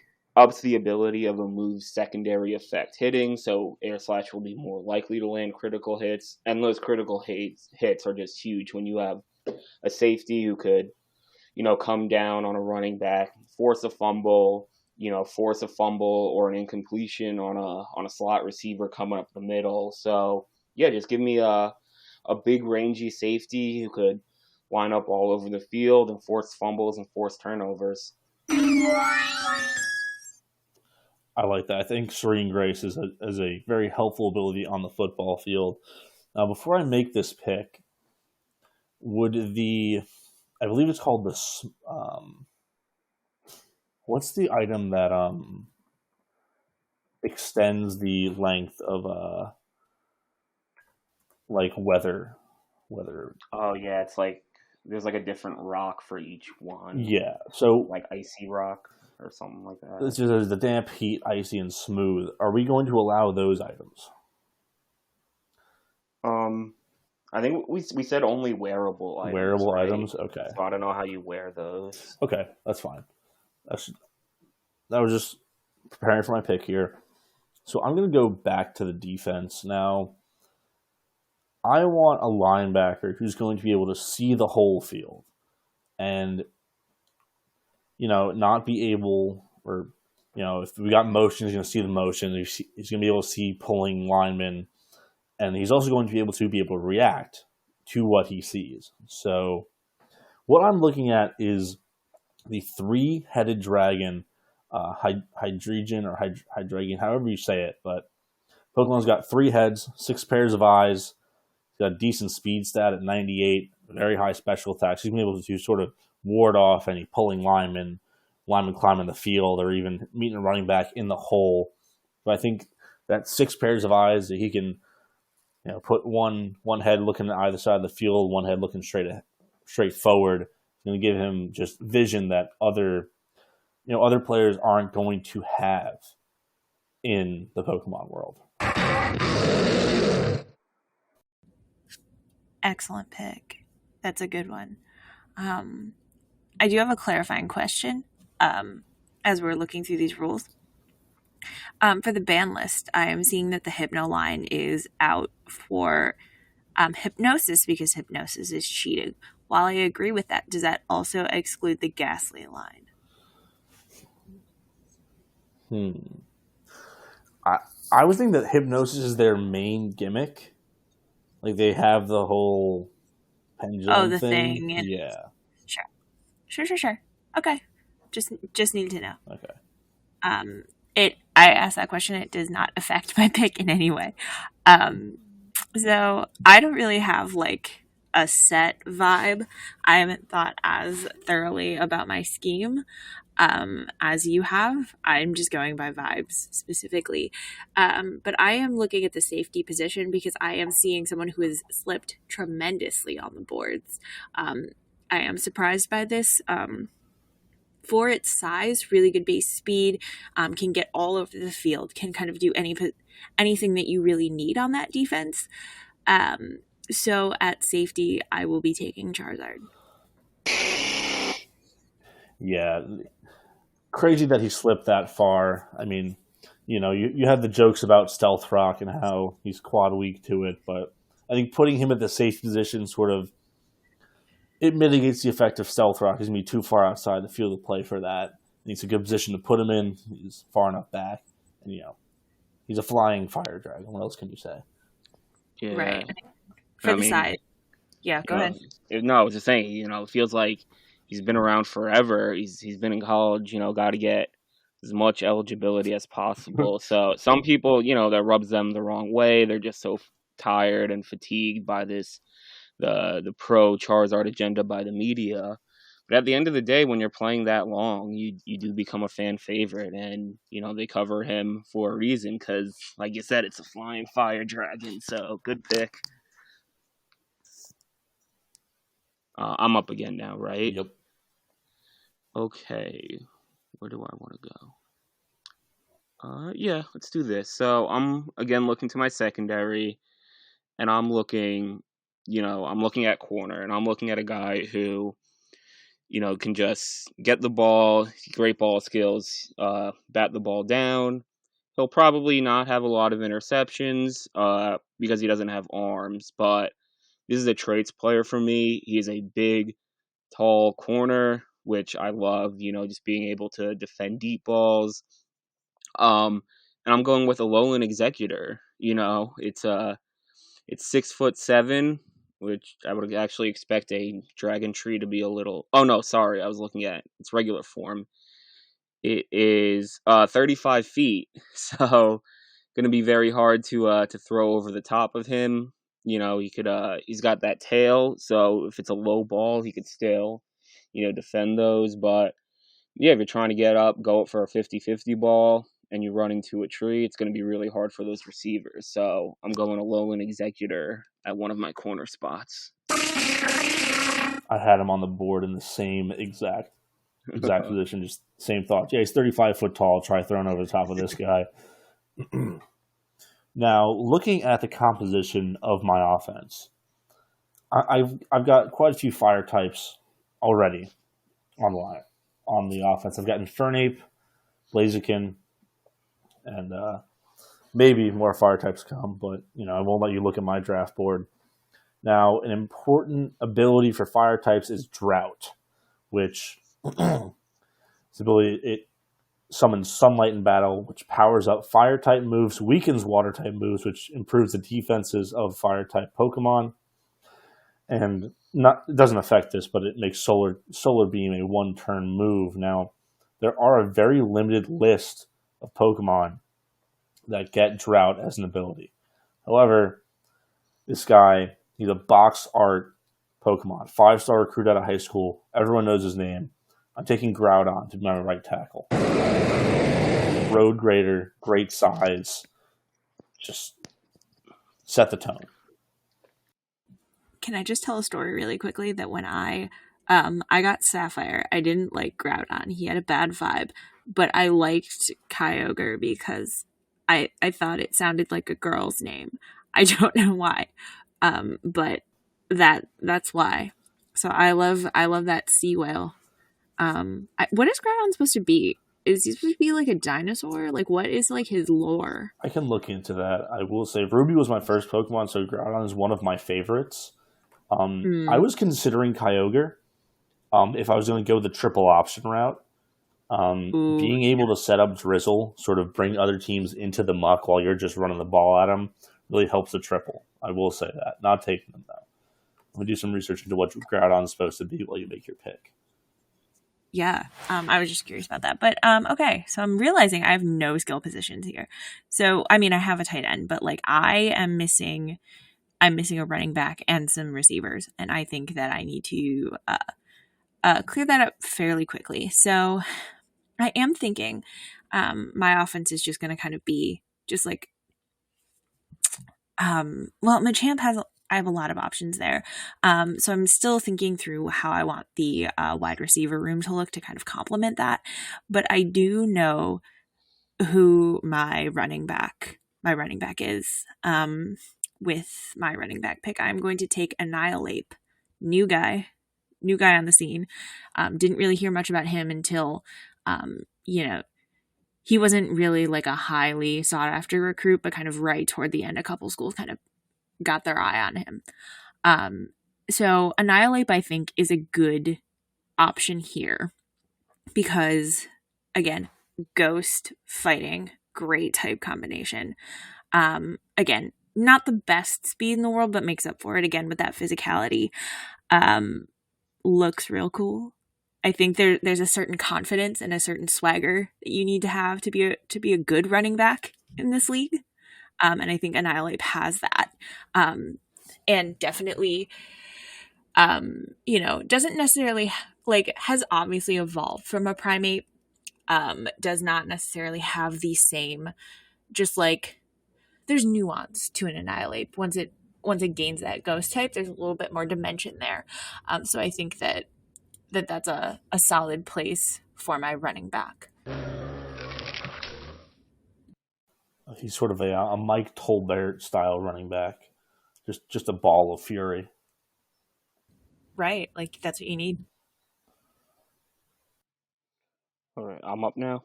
ability of a move's secondary effect hitting, so Air Slash will be more likely to land critical hits, and those critical hits are just huge when you have a safety who could, come down on a running back, force a fumble or an incompletion on a slot receiver coming up the middle. So yeah, just give me a big rangy safety who could line up all over the field and force fumbles and force turnovers. I like that. I think Serene Grace is a very helpful ability on the football field. Now, before I make this pick, I believe it's called this. What's the item that extends the length of like weather? Oh yeah, it's like there's like a different rock for each one. Yeah, so like icy rock or something like that. There's the damp, heat, icy, and smooth. Are we going to allow those items? I think we said only wearable items. Wearable right? items? Okay. So I don't know how you wear those. Okay, that's fine. That was just preparing for my pick here. So I'm going to go back to the defense. Now, I want a linebacker who's going to be able to see the whole field and, not be able, or, if we got motion, he's going to see the motion. He's going to be able to see pulling linemen. And he's also going to be able to react to what he sees. So what I'm looking at is the three-headed dragon, Hydreigon or Hydreigon, however you say it. But Pokemon's got 3 heads, 6 pairs of eyes. He's got a decent speed stat at 98, very high special attacks. He's going to be able to sort of ward off any pulling linemen climbing the field, or even meeting a running back in the hole. But I think that 6 pairs of eyes that he can put one head looking at either side of the field, one head looking straight forward. It's going to give him just vision that other players aren't going to have in the Pokemon world. Excellent pick. That's a good one. I do have a clarifying question as we're looking through these rules. For the ban list, I am seeing that the Hypno line is out for Hypnosis because Hypnosis is cheating. While I agree with that, does that also exclude the Ghastly line? I would think that Hypnosis is their main gimmick. Like, they have the whole pendulum the thing. And yeah. Sure. Okay. Just need to know. Okay. I asked that question. It does not affect my pick in any way. So I don't really have like a set vibe. I haven't thought as thoroughly about my scheme as you have. I'm just going by vibes specifically. But I am looking at the safety position because I am seeing someone who has slipped tremendously on the boards. I am surprised by this. For its size, really good base speed, can get all over the field, can kind of do anything that you really need on that defense. So at safety, I will be taking Charizard. Yeah. Crazy that he slipped that far. I mean, you had the jokes about Stealth Rock and how he's quad weak to it, but I think putting him at the safe position sort of it mitigates the effect of Stealth Rock. He's going to be too far outside the field of play for that. And it's a good position to put him in. He's far enough back. And, he's a flying fire dragon. What else can you say? Yeah. Right. For the side. Yeah, go ahead. No, I was just saying, it feels like he's been around forever. He's been in college, got to get as much eligibility as possible. So some people, that rubs them the wrong way. They're just so tired and fatigued by this the pro Charizard agenda by the media. But at the end of the day, when you're playing that long, you do become a fan favorite, and they cover him for a reason because, like you said, it's a flying fire dragon. So good pick. I'm up again now, right? Yep. Okay, where do I want to go? Yeah, let's do this. So I'm again looking to my secondary, and I'm looking at corner, and I'm looking at a guy who, can just get the ball, great ball skills, bat the ball down. He'll probably not have a lot of interceptions because he doesn't have arms, but this is a traits player for me. He is a big, tall corner, which I love, just being able to defend deep balls. And I'm going with a Alolan Executor. It's 6'7", which I would actually expect a Dragon Tree to be a little... Oh, no, sorry. I was looking at its regular form. It is 35 feet, so going to be very hard to throw over the top of him. He's got that tail, so if it's a low ball, he could still, defend those. But, yeah, if you're trying to get up, go for a 50-50 ball, and you run into a tree, it's going to be really hard for those receivers. So I'm going Alolan Executor at one of my corner spots. I had him on the board in the same exact position, just same thought. Yeah, he's 35 foot tall. Try throwing over the top of this guy. Now, looking at the composition of my offense, I've got quite a few fire types already on the offense. I've got Infernape, Blaziken, and maybe more fire types come, but I won't let you look at my draft board. Now, an important ability for fire types is Drought, which this ability, it summons Sunlight in battle, which powers up fire type moves, weakens water type moves, which improves the defenses of fire type Pokemon. And it doesn't affect this, but it makes Solar Beam a one-turn move. Now, there are a very limited list of Pokemon that get Drought as an ability. However, this guy, he's a box art Pokemon. 5-star recruit out of high school. Everyone knows his name. I'm taking Groudon to be my right tackle. Road grader, great size. Just set the tone. Can I just tell a story really quickly that when I got Sapphire, I didn't like Groudon. He had a bad vibe, but I liked Kyogre because I thought it sounded like a girl's name. I don't know why, but that's why. So I love that sea whale. What is Groudon supposed to be? is he supposed to be like a dinosaur? Like, what is like his lore? I can look into that. I will say Ruby was my first Pokemon, so Groudon is one of my favorites. I was considering Kyogre if I was going to go the triple option route. Being able to set up Drizzle, sort of bring other teams into the muck while you're just running the ball at them, really helps the triple. I will say that. Not taking them, though. I'm going to do some research into what Groudon is supposed to be while you make your pick. Yeah, I was just curious about that. But okay, so I'm realizing I have no skill positions here. So, I mean, I have a tight end, but like I'm missing a running back and some receivers, and I think that I need to clear that up fairly quickly. So I am thinking my offense is just going to kind of be just like, Machamp I have a lot of options there. So I'm still thinking through how I want the wide receiver room to look to kind of complement that. But I do know who my running back is. With my running back pick, I'm going to take Annihilate. New guy on the scene. Didn't really hear much about him until, he wasn't really like a highly sought after recruit, but kind of right toward the end, a couple schools kind of got their eye on him. So Annihilate, I think, is a good option here because, again, ghost fighting, great type combination. Again, not the best speed in the world, but makes up for it again with that physicality. Looks real cool. I think there's a certain confidence and a certain swagger that you need to have to be a good running back in this league. And I think Annihilate has that. And definitely, doesn't necessarily has obviously evolved from a primate. Does not necessarily have the same, just like there's nuance to an Annihilate. Once it gains that ghost type, there's a little bit more dimension there. So I think that's a solid place for my running back. He's sort of a Mike Tolbert style running back, just a ball of fury. Right, like that's what you need. All right, I'm up now.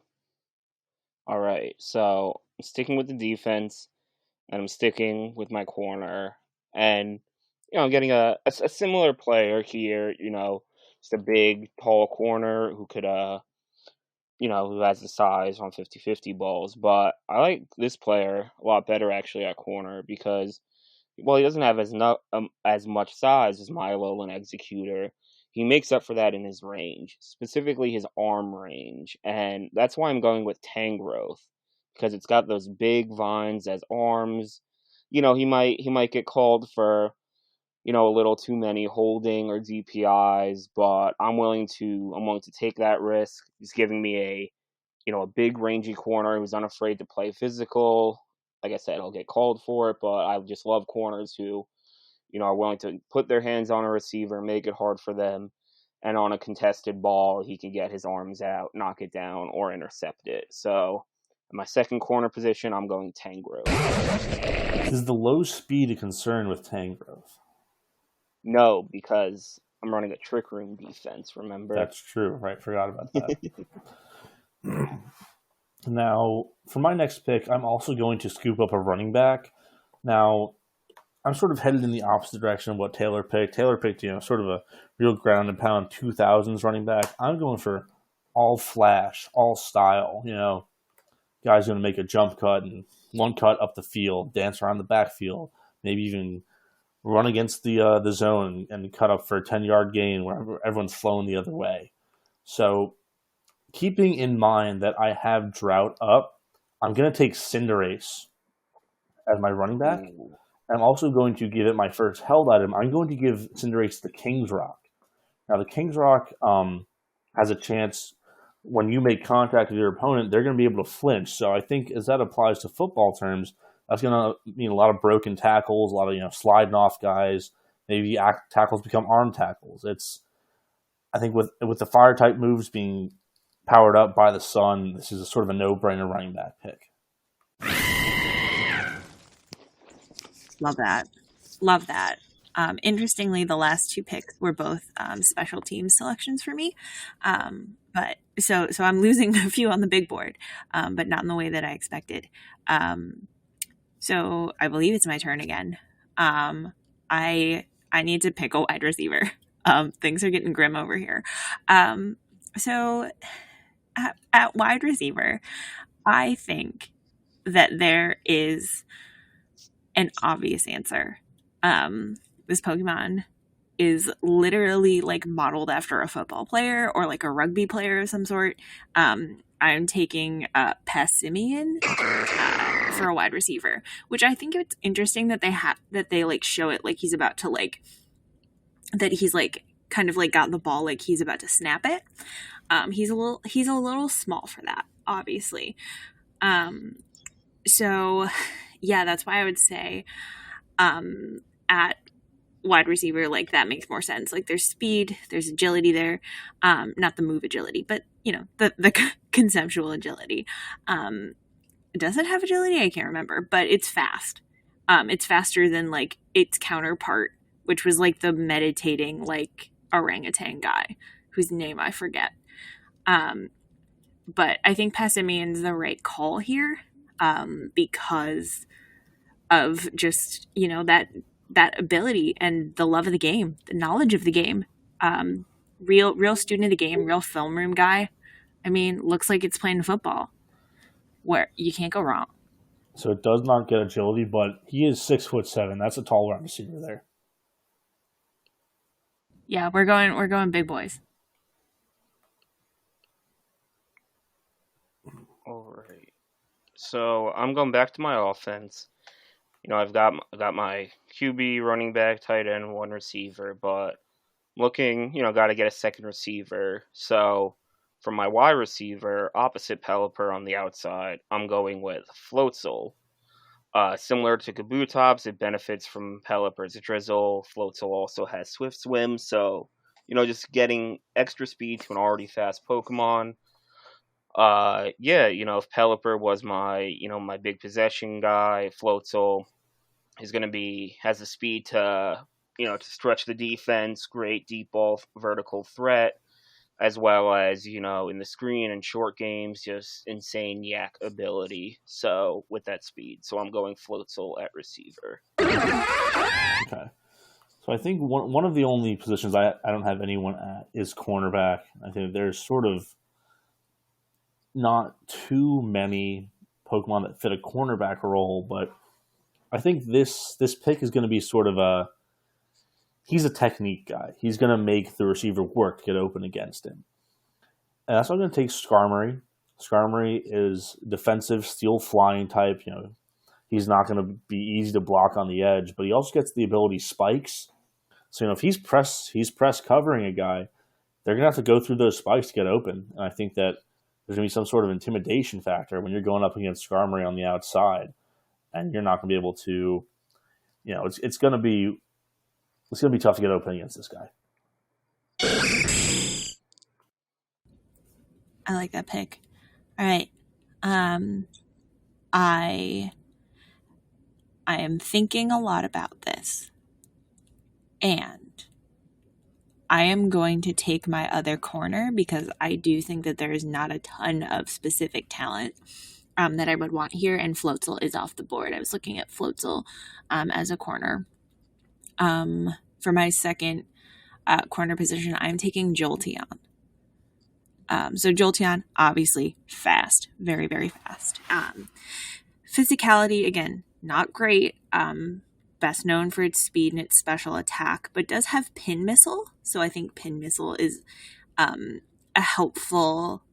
All right, so I'm sticking with the defense, and I'm sticking with my corner, and I'm getting a similar player here. Just a big, tall corner who could who has the size on 50-50 balls. But I like this player a lot better, actually, at corner because, he doesn't have as much size as Milo and Executor. He makes up for that in his range, specifically his arm range. And that's why I'm going with Tangrowth, because it's got those big vines as arms. He might get called for, a little too many holding or DPIs, but I'm willing to take that risk. He's giving me a big rangy corner who's unafraid to play physical. Like I said, he'll get called for it, but I just love corners who, are willing to put their hands on a receiver, make it hard for them, and on a contested ball, he can get his arms out, knock it down, or intercept it. So, in my second corner position, I'm going Tangrowth. Is the low speed a concern with Tangrowth? No, because I'm running a Trick Room defense, remember? That's true, right? Forgot about that. Now, for my next pick, I'm also going to scoop up a running back. Now, I'm sort of headed in the opposite direction of what Taylor picked. Taylor picked, sort of a real ground and pound 2000s running back. I'm going for all flash, all style. Guy's going to make a jump cut and one cut up the field, dance around the backfield, maybe even run against the zone and cut up for a 10-yard gain where everyone's flowing the other way. So, keeping in mind that I have Drought up, I'm going to take Cinderace as my running back. I'm also going to give it my first held item. I'm going to give Cinderace the King's Rock. Now, the King's Rock has a chance when you make contact with your opponent, they're going to be able to flinch. So I think as that applies to football terms, that's going to mean a lot of broken tackles, a lot of sliding off guys. Maybe tackles become arm tackles. I think with the fire type moves being powered up by the sun, this is sort of a no-brainer running back pick. Love that. Interestingly, the last two picks were both special teams selections for me. But but so I'm losing a few on the big board, but not in the way that I expected. So I believe it's my turn again. I need to pick a wide receiver. Things are getting grim over here. So at wide receiver, I think that there is an obvious answer. This Pokemon is literally like modeled after a football player or like a rugby player of some sort. I'm taking Passimian for a wide receiver, which I think it's interesting that they like show it like he's about to like that he's like kind of like got the ball like he's about to snap it. He's a little small for that, obviously. So yeah, that's why I would say at wide receiver, like that makes more sense. Like there's speed, there's agility there, not the move agility, but you know, the conceptual agility. Does it have agility? I can't remember, but it's fast. It's faster than like its counterpart, which was like the meditating like orangutan guy whose name I forget. But I think Passimian's the right call here, because of just, you know, that ability and the love of the game, the knowledge of the game. Real student of the game, real film room guy. I mean, looks like it's playing football, where you can't go wrong. So it does not get agility, but he is 6'7". That's a tall wide receiver there. Yeah, we're going big boys. All right. So I'm going back to my offense. You know, I've got my QB, running back, tight end, one receiver, but looking, you know, got to get a second receiver. So for my wide receiver, opposite Pelipper on the outside, I'm going with Floatzel. Similar to Kabutops, it benefits from Pelipper's drizzle. Floatzel also has Swift Swim, so, you know, just getting extra speed to an already fast Pokemon. Yeah, you know, if Pelipper was my big possession guy, Floatzel is going to has the speed to, you know, to stretch the defense, great deep ball vertical threat, as well as, you know, in the screen and short games, just insane yak ability. So with that speed, so I'm going Floatzel at receiver. Okay. So I think one of the only positions I don't have anyone at is cornerback. I think there's sort of not too many Pokemon that fit a cornerback role, but I think this pick is going to be sort of he's a technique guy. He's going to make the receiver work to get open against him. And that's why I'm going to take Skarmory. Skarmory is defensive, steel flying type. You know, he's not going to be easy to block on the edge, but he also gets the ability spikes. So, you know, if he's press covering a guy, they're going to have to go through those spikes to get open. And I think that there's going to be some sort of intimidation factor when you're going up against Skarmory on the outside, and you're not going to be able to, you know, it's going to be tough to get open against this guy. I like that pick. All right. I am thinking a lot about this, and I am going to take my other corner because I do think that there is not a ton of specific talent that I would want here, and Floatzel is off the board. I was looking at Floatzel as a corner. For my second corner position, I'm taking Jolteon. So Jolteon, obviously fast, very, very fast. Physicality, again, not great. Best known for its speed and its special attack, but does have Pin Missile. So I think Pin Missile is a helpful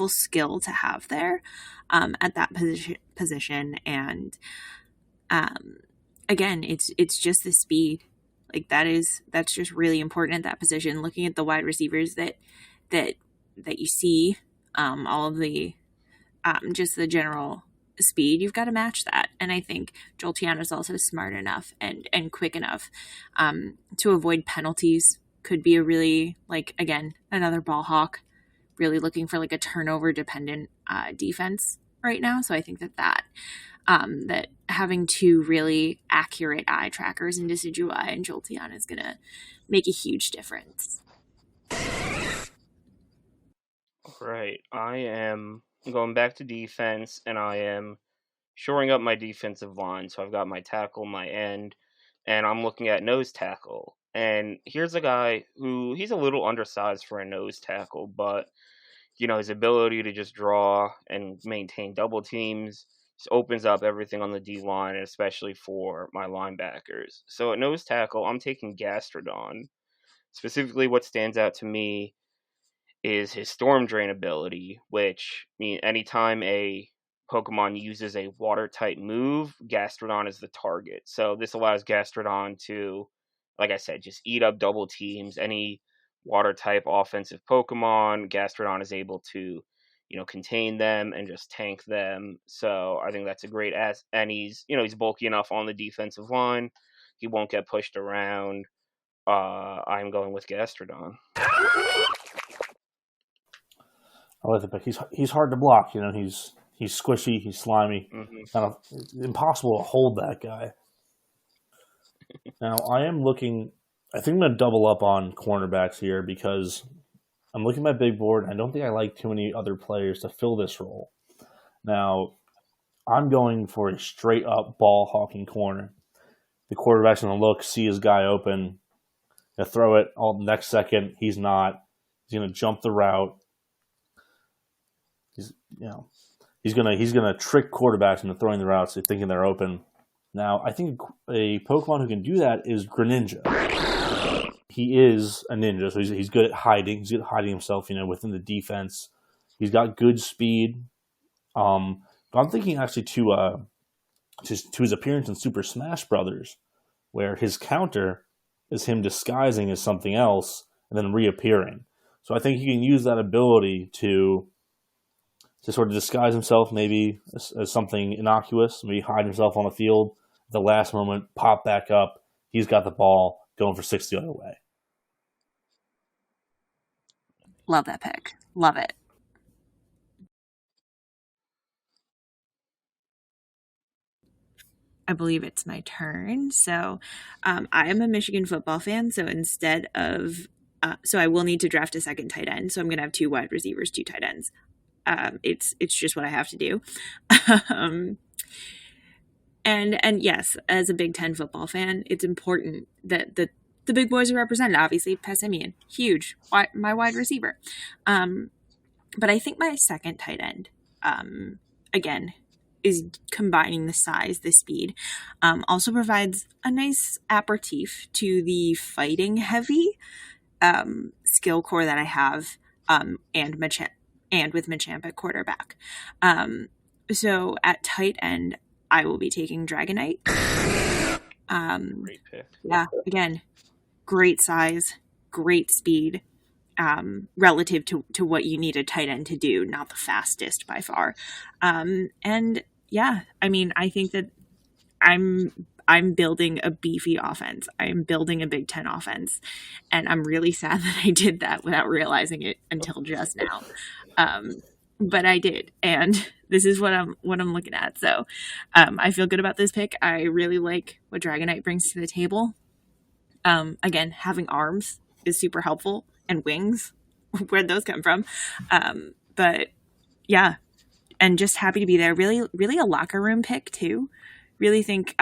skill to have there at that position. And again, it's just the speed. Like that's just really important at that position. Looking at the wide receivers that you see, all of the just the general speed, you've got to match that. And I think Jolteon is also smart enough and quick enough to avoid penalties. Could be a really, like, again, another ball hawk, really looking for like a turnover dependent defense right now. So I think that having two really accurate eye trackers in Decidueye and Jolteon is going to make a huge difference. Right. I am going back to defense, and I am shoring up my defensive line. So I've got my tackle, my end, and I'm looking at nose tackle. And here's a guy who he's a little undersized for a nose tackle, but his ability to just draw and maintain double teams just opens up everything on the D line, and especially for my linebackers. So at nose tackle, I'm taking Gastrodon. Specifically, what stands out to me is his Storm Drain ability, which anytime a Pokemon uses a water type move, Gastrodon is the target. So this allows Gastrodon to, like I said, just eat up double teams. Any water type offensive Pokemon, Gastrodon is able to, contain them and just tank them. So I think that's a great ass. And he's bulky enough on the defensive line. He won't get pushed around. I'm going with Gastrodon. I like the pick. He's hard to block. He's squishy. He's slimy. Mm-hmm. Kind of impossible to hold that guy. Now I am looking. I think I'm going to double up on cornerbacks here because I'm looking at my big board. And I don't think I like too many other players to fill this role. Now I'm going for a straight up ball hawking corner. The quarterback's going to look, see his guy open, throw it. All the next second, he's not. He's going to jump the route. He's gonna trick quarterbacks into throwing the routes, thinking they're open. Now, I think a Pokemon who can do that is Greninja. He is a ninja, so he's good at hiding. He's good at hiding himself, within the defense. He's got good speed. But I'm thinking actually to his appearance in Super Smash Brothers, where his counter is him disguising as something else and then reappearing. So I think he can use that ability to sort of disguise himself maybe as something innocuous, maybe hide himself on the field. At the last moment, pop back up. He's got the ball going for 6 the other way. Love that pick. Love it. I believe it's my turn. So I am a Michigan football fan. So instead of, so I will need to draft a second tight end. So I'm going to have 2 wide receivers, 2 tight ends. It's just what I have to do. And yes, as a Big Ten football fan, it's important that the big boys are represented. Obviously, Passimian, huge, my wide receiver. But I think my second tight end, again, is combining the size, the speed, also provides a nice aperitif to the fighting heavy skill core that I have, and with Machamp at quarterback. So at tight end, I will be taking Dragonite. Great pick. Yeah, again, great size, great speed, relative to what you need a tight end to do, not the fastest by far. And yeah, I think that I'm building a beefy offense. I'm building a Big Ten offense, and I'm really sad that I did that without realizing it until just now. But I did, and this is what I'm looking at. So I feel good about this pick. I really like what Dragonite brings to the table. Again, having arms is super helpful, and wings, where'd those come from? But yeah, and just happy to be there. Really, really a locker room pick too. Really think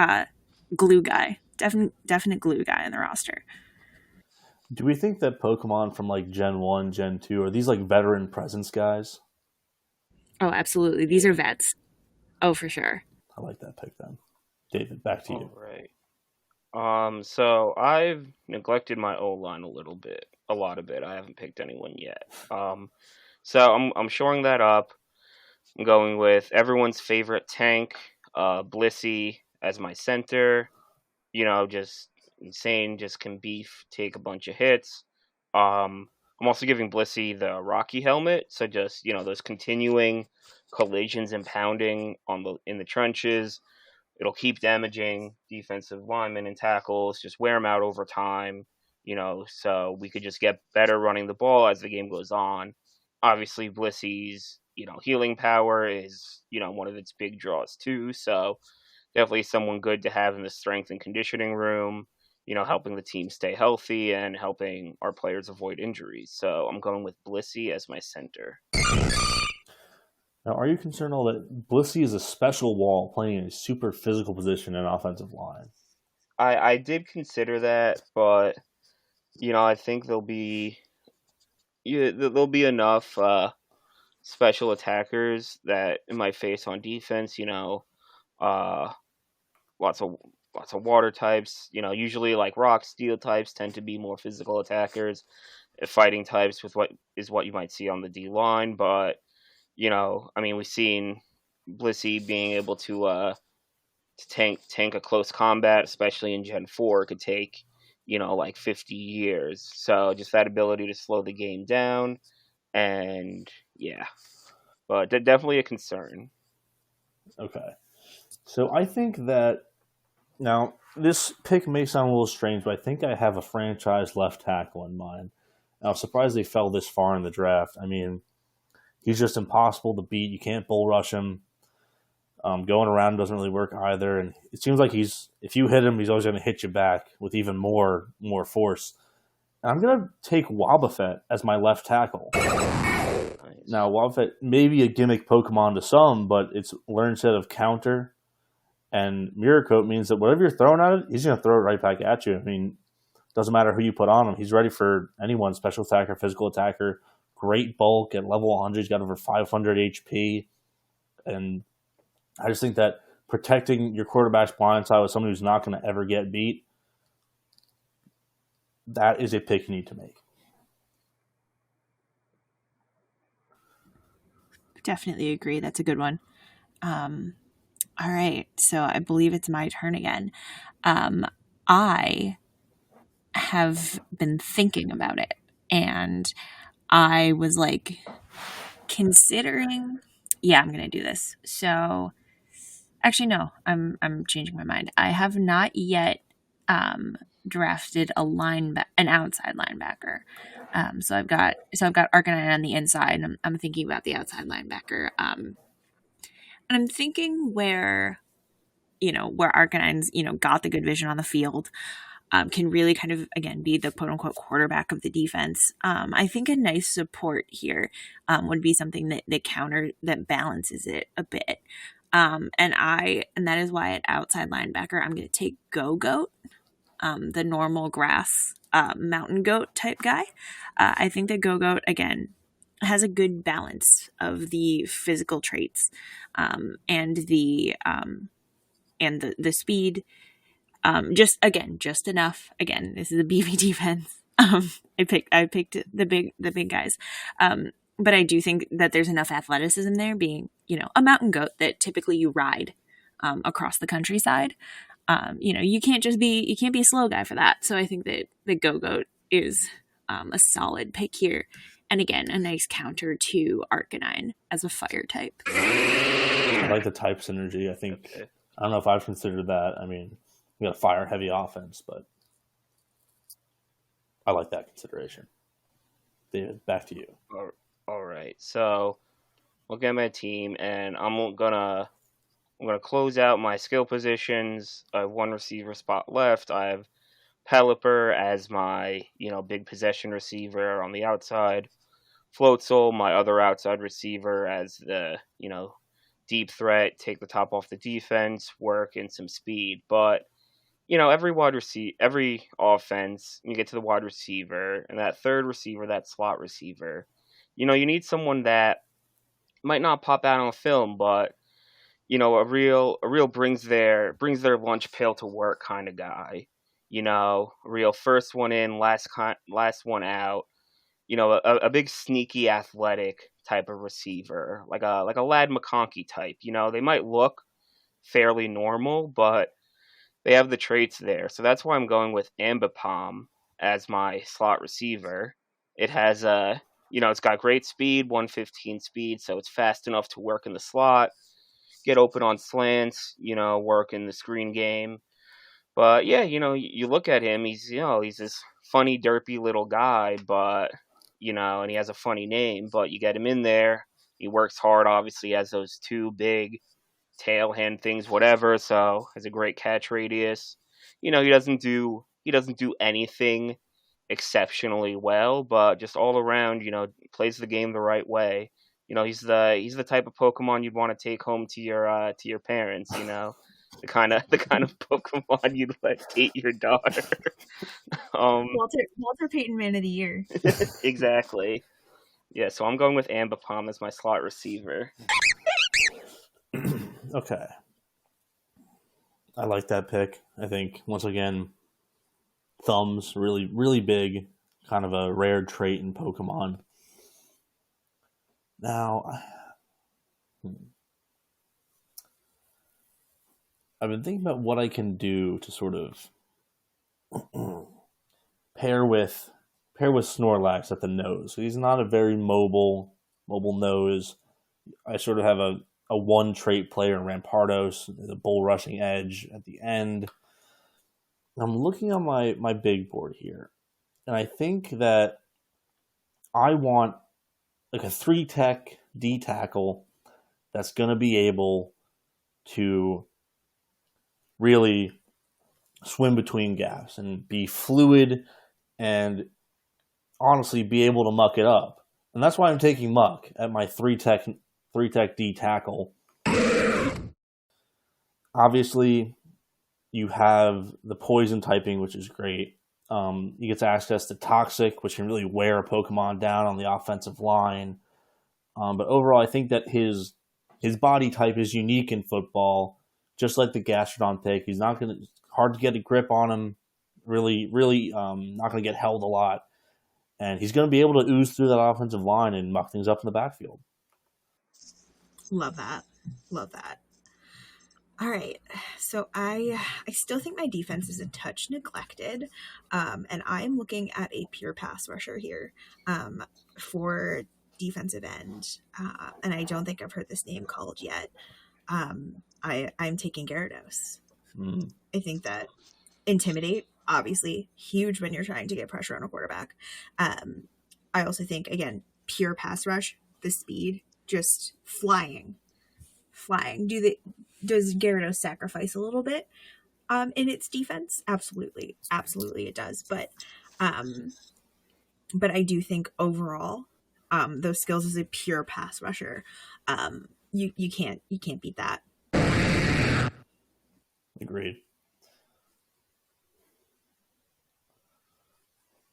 glue guy, definite glue guy in the roster. Do we think that Pokemon from like Gen 1, Gen 2, are these like veteran presence guys? Oh, absolutely. These are vets. Oh, for sure. I like that pick then. David, back to you. All right. So I've neglected my O-line a lot of it. I haven't picked anyone yet. So I'm shoring that up. I'm going with everyone's favorite tank, Blissey as my center. Just insane, just can take a bunch of hits. I'm also giving Blissey the Rocky helmet, so just those continuing collisions and pounding in the trenches. It'll keep damaging defensive linemen and tackles, just wear them out over time. So we could just get better running the ball as the game goes on. Obviously, Blissey's healing power is one of its big draws too. So definitely someone good to have in the strength and conditioning room. Helping the team stay healthy and helping our players avoid injuries. So I'm going with Blissey as my center. Now, are you concerned at all that Blissey is a special wall playing a super physical position in offensive line? I did consider that, but I think there'll be enough special attackers that it might face on defense. Uh, lots of water types. Usually like rock, steel types tend to be more physical attackers. Fighting types with what you might see on the D line, but we've seen Blissey being able to tank a close combat, especially in Gen 4, could take, like 50 years. So just that ability to slow the game down, and yeah, but definitely a concern. Okay. So I think that now this pick may sound a little strange, but I think I have a franchise left tackle in mind. And I'm surprised they fell this far in the draft. I mean, he's just impossible to beat. You can't bull rush him. Going around doesn't really work either, and it seems like if you hit him, he's always going to hit you back with even more force. And I'm going to take Wobbuffet as my left tackle. Nice. Now, Wobbuffet may be a gimmick Pokemon to some, but it's learned set of counter, and Mirror Coat means that whatever you're throwing at it, he's going to throw it right back at you. I mean, doesn't matter who you put on him. He's ready for anyone, special attacker, physical attacker, great bulk. At level 100, he's got over 500 HP, and I just think that protecting your quarterback's blind side with someone who's not going to ever get beat, that is a pick you need to make. Definitely agree. That's a good one. All right. So I believe it's my turn again. I have been thinking about it, and I was like considering, yeah, I'm going to do this. So actually, no, I'm changing my mind. I have not yet drafted an outside linebacker. So I've got Arcanine on the inside, and I'm thinking about the outside linebacker. And I'm thinking where Arcanine's got the good vision on the field, can really kind of again be the quote unquote quarterback of the defense. I think a nice support here would be something that balances it a bit. And that is why at outside linebacker, I'm going to take Go-Goat, the normal grass, mountain goat type guy. I think that Go-Goat, again, has a good balance of the physical traits, and the speed. Just enough. Again, this is a BV defense. I picked the big guys. But I do think that there's enough athleticism there, being, a mountain goat that typically you ride across the countryside. You can't be a slow guy for that. So I think that the Go-Goat is a solid pick here. And again, a nice counter to Arcanine as a fire type. I like the type synergy. I think, okay. I don't know if I've considered that. I mean, we got a fire heavy offense, but I like that consideration. David, back to you. All right, so look at my team, and I'm gonna close out my skill positions. I have one receiver spot left. I have Pelipper as my big possession receiver on the outside. Floatzel, my other outside receiver, as the deep threat, take the top off the defense, work in some speed. But every offense, you get to the wide receiver, and that third receiver, that slot receiver. You need someone that might not pop out on film, but a real brings their lunch pail to work kind of guy. A real first one in, last one out. A big sneaky athletic type of receiver, like a Lad McConkey type. They might look fairly normal, but they have the traits there. So that's why I'm going with Ambipom as my slot receiver. It has it's got great speed, 115 speed, so it's fast enough to work in the slot, get open on slants, work in the screen game. But yeah, you look at him, he's this funny, derpy little guy, but and he has a funny name, but you get him in there, he works hard, obviously has those two big tail hand things, whatever, so has a great catch radius. He doesn't do anything exceptionally well, but just all around, plays the game the right way. he's the type of Pokemon you'd want to take home to your parents. The kind of Pokemon you'd let date your daughter. Walter Payton Man of the Year. Exactly. Yeah, so I'm going with Ambipom as my slot receiver. Okay. I like that pick. I think, once again, thumbs, really, really big, kind of a rare trait in Pokemon. Now, I've been thinking about what I can do to sort of pair with Snorlax at the nose. He's not a very mobile nose. I sort of have a one trait player in Rampardos, the bull rushing edge at the end. I'm looking on my big board here, and I think that I want like a 3-tech D tackle that's going to be able to really swim between gaps and be fluid and honestly be able to muck it up. And that's why I'm taking Muck at my 3-tech D tackle. Obviously, you have the poison typing, which is great. He gets access to Toxic, which can really wear a Pokemon down on the offensive line. But overall, I think that his body type is unique in football, just like the Gastrodon pick. He's not going to hard to get a grip on him. Really, not going to get held a lot, and he's going to be able to ooze through that offensive line and muck things up in the backfield. Love that. All right, so I still think my defense is a touch neglected, and I'm looking at a pure pass rusher here for defensive end, and I don't think I've heard this name called yet. I'm taking Gyarados. I think that Intimidate, obviously, huge when you're trying to get pressure on a quarterback. I also think, again, pure pass rush, the speed, just flying. Does Gyarados sacrifice a little bit in its defense? Absolutely it does. But I do think overall, those skills as a pure pass rusher, you can't beat that. Agreed.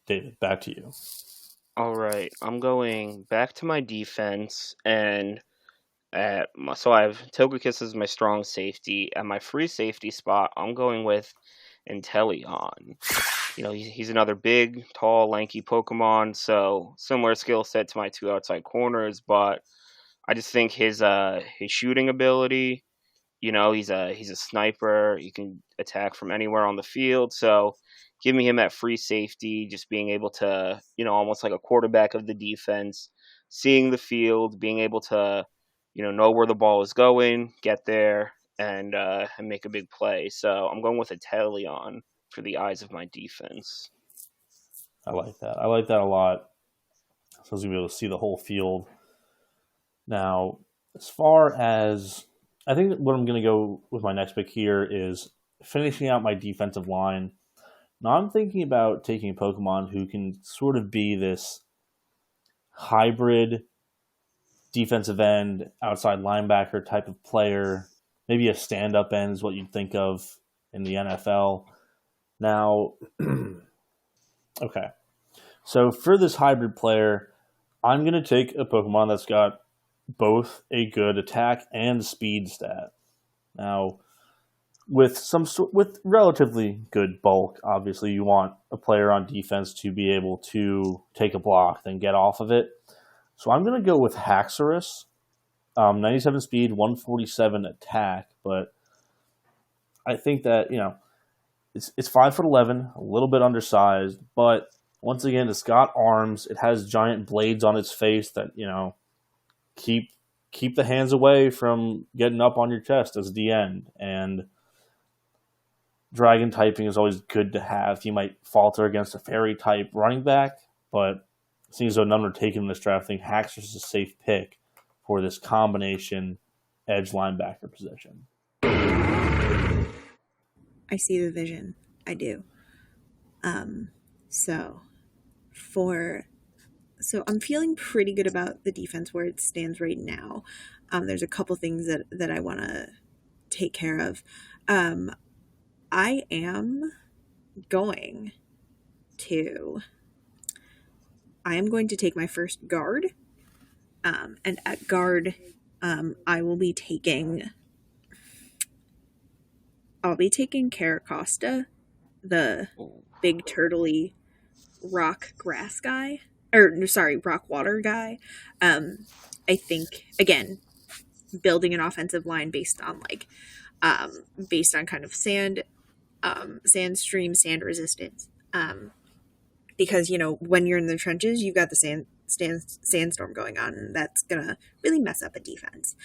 David, back to you. All right, I'm going back to my defense, and so I have Togekiss as my strong safety. At my free safety spot, I'm going with Inteleon. He's another big, tall, lanky Pokemon, so similar skill set to my two outside corners, but I just think his shooting ability, he's a sniper. He can attack from anywhere on the field, so give me him at free safety, just being able to, almost like a quarterback of the defense, seeing the field, being able to, know where the ball is going, get there, and make a big play. So I'm going with Inteleon for the eyes of my defense. I like that. I like that a lot. So I was going to be able to see the whole field. Now, as far as I think what I'm going to go with my next pick here is finishing out my defensive line. Now I'm thinking about taking a Pokemon who can sort of be this hybrid defensive end, outside linebacker type of player. Maybe a stand-up end is what you'd think of in the NFL. Now, okay. So for this hybrid player, I'm going to take a Pokemon that's got both a good attack and speed stat. Now, with relatively good bulk, obviously you want a player on defense to be able to take a block, then get off of it. So I'm going to go with Haxorus, 97 speed, 147 attack, but I think that, it's 5'11", a little bit undersized, but once again, it's got arms. It has giant blades on its face that, keep the hands away from getting up on your chest as the end. And dragon typing is always good to have. You might falter against a fairy type running back, but seeing as though none were taken in this draft, I think Haxorus is a safe pick for this combination edge linebacker position. I see the vision. I do. So for So I'm feeling pretty good about the defense where it stands right now. There's a couple things that I want to take care of. I am going to take my first guard. And at guard, I'll be taking Caracosta, the big turtley rock grass guy, rock water guy. I think, again, building an offensive line based on kind of sand stream, sand resistance. Because, when you're in the trenches, you've got the sandstorm going on, and that's gonna really mess up a defense,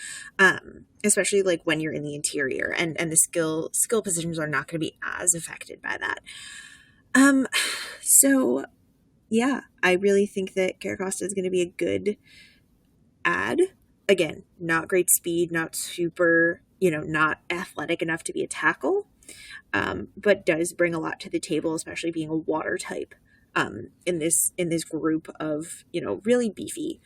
especially when you're in the interior, and the skill positions are not going to be as affected by that. So yeah, I really think that Caracosta is going to be a good add. Again, not great speed, not super, not athletic enough to be a tackle, but does bring a lot to the table, especially being a water type. In this group of really beefy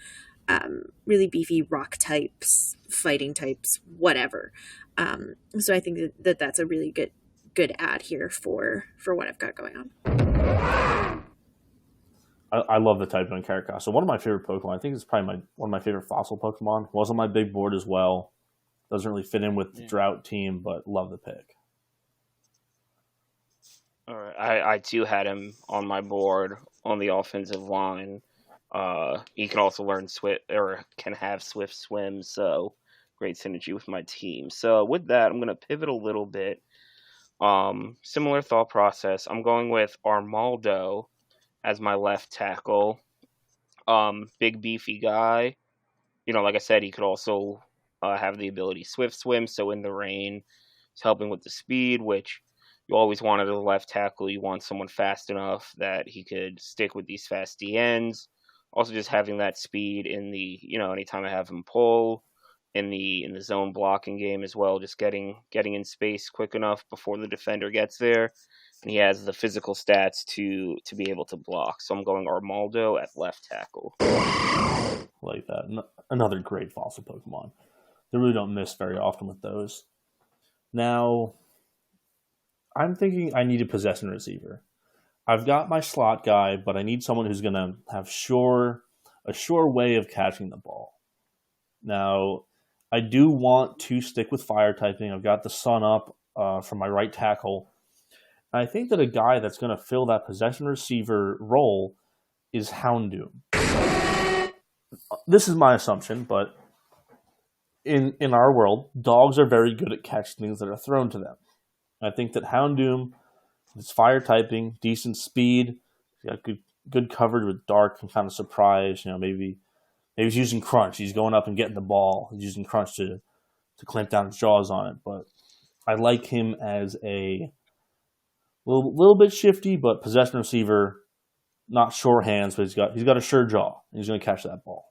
rock types, fighting types, whatever. So I think that's a really good add here for what I've got going on. I love the type on Caracosta. So one of my favorite Pokemon. I think it's probably one of my favorite fossil Pokemon. Was on my big board as well. Doesn't really fit in with the Drought team, but love the pick. All right, I too had him on my board on the offensive line. He can also learn can have Swift Swim, so great synergy with my team. So with that, I'm going to pivot a little bit. Similar thought process. I'm going with Armaldo as my left tackle. Big beefy guy. Like I said, he could also have the ability Swift Swim, so in the rain, it's helping with the speed, which you always wanted a left tackle. You want someone fast enough that he could stick with these fast DNs. Also, just having that speed in the, anytime I have him pull in the zone blocking game as well, just getting in space quick enough before the defender gets there. And he has the physical stats to be able to block. So I'm going Armaldo at left tackle. Like that. Another great fossil Pokemon. They really don't miss very often with those. Now, I'm thinking I need a possession receiver. I've got my slot guy, but I need someone who's going to have a sure way of catching the ball. Now, I do want to stick with fire typing. I've got the sun up for my right tackle. I think that a guy that's going to fill that possession receiver role is Houndoom. This is my assumption, but in our world, dogs are very good at catching things that are thrown to them. I think that Houndoom, it's fire typing, decent speed, got good coverage with dark, can kind of surprise. Maybe he's using Crunch. He's going up and getting the ball. He's using Crunch to clamp down his jaws on it. But I like him as a little bit shifty, but possession receiver, not sure hands, but he's got a sure jaw. And he's going to catch that ball.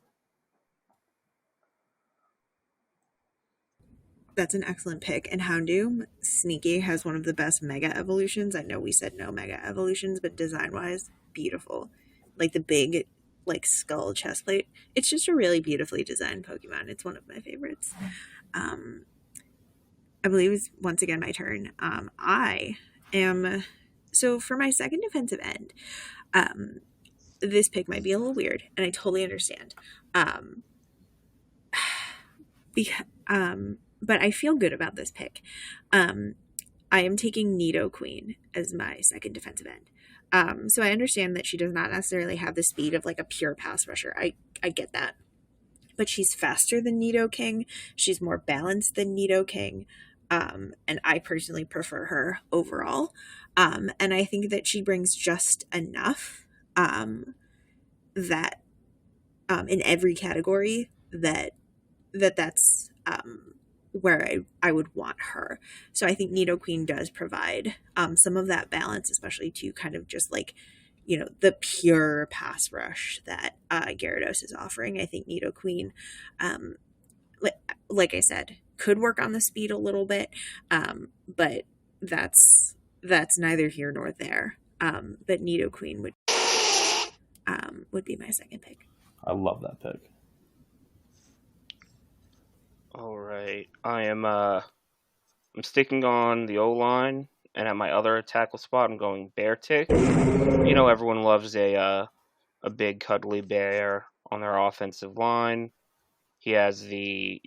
That's an excellent pick. And Houndoom, sneaky, has one of the best mega evolutions. I know we said no mega evolutions, but design-wise, beautiful. Like the big, skull chest plate. It's just a really beautifully designed Pokemon. It's one of my favorites. I believe it's once again my turn. So for my second defensive end, this pick might be a little weird, and I totally understand. But I feel good about this pick. I am taking Nidoqueen as my second defensive end. So I understand that she does not necessarily have the speed of a pure pass rusher. I get that. But she's faster than Nidoking. She's more balanced than Nidoking. And I personally prefer her overall. And I think that she brings just enough that in every category that's where I would want her. So I think Nidoqueen does provide some of that balance, especially to kind of just the pure pass rush that Gyarados is offering. I think Nidoqueen, like I said, could work on the speed a little bit, but that's neither here nor there. But Nidoqueen would be my second pick. I love that pick. All right. I'm sticking on the O-line, and at my other tackle spot, I'm going Bear Tick. You know, everyone loves a big cuddly bear on their offensive line. He has the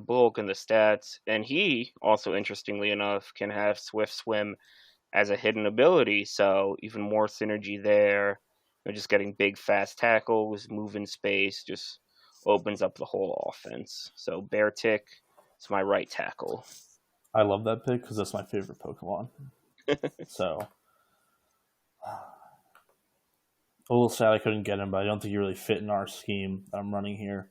bulk and the stats, and he also, interestingly enough, can have Swift Swim as a hidden ability. So even more synergy there. Just getting big, fast tackles, move in space, just opens up the whole offense. So Bear Tick is my right tackle. I love that pick because that's my favorite Pokemon. So, a little sad I couldn't get him, but I don't think he really fit in our scheme I'm running here.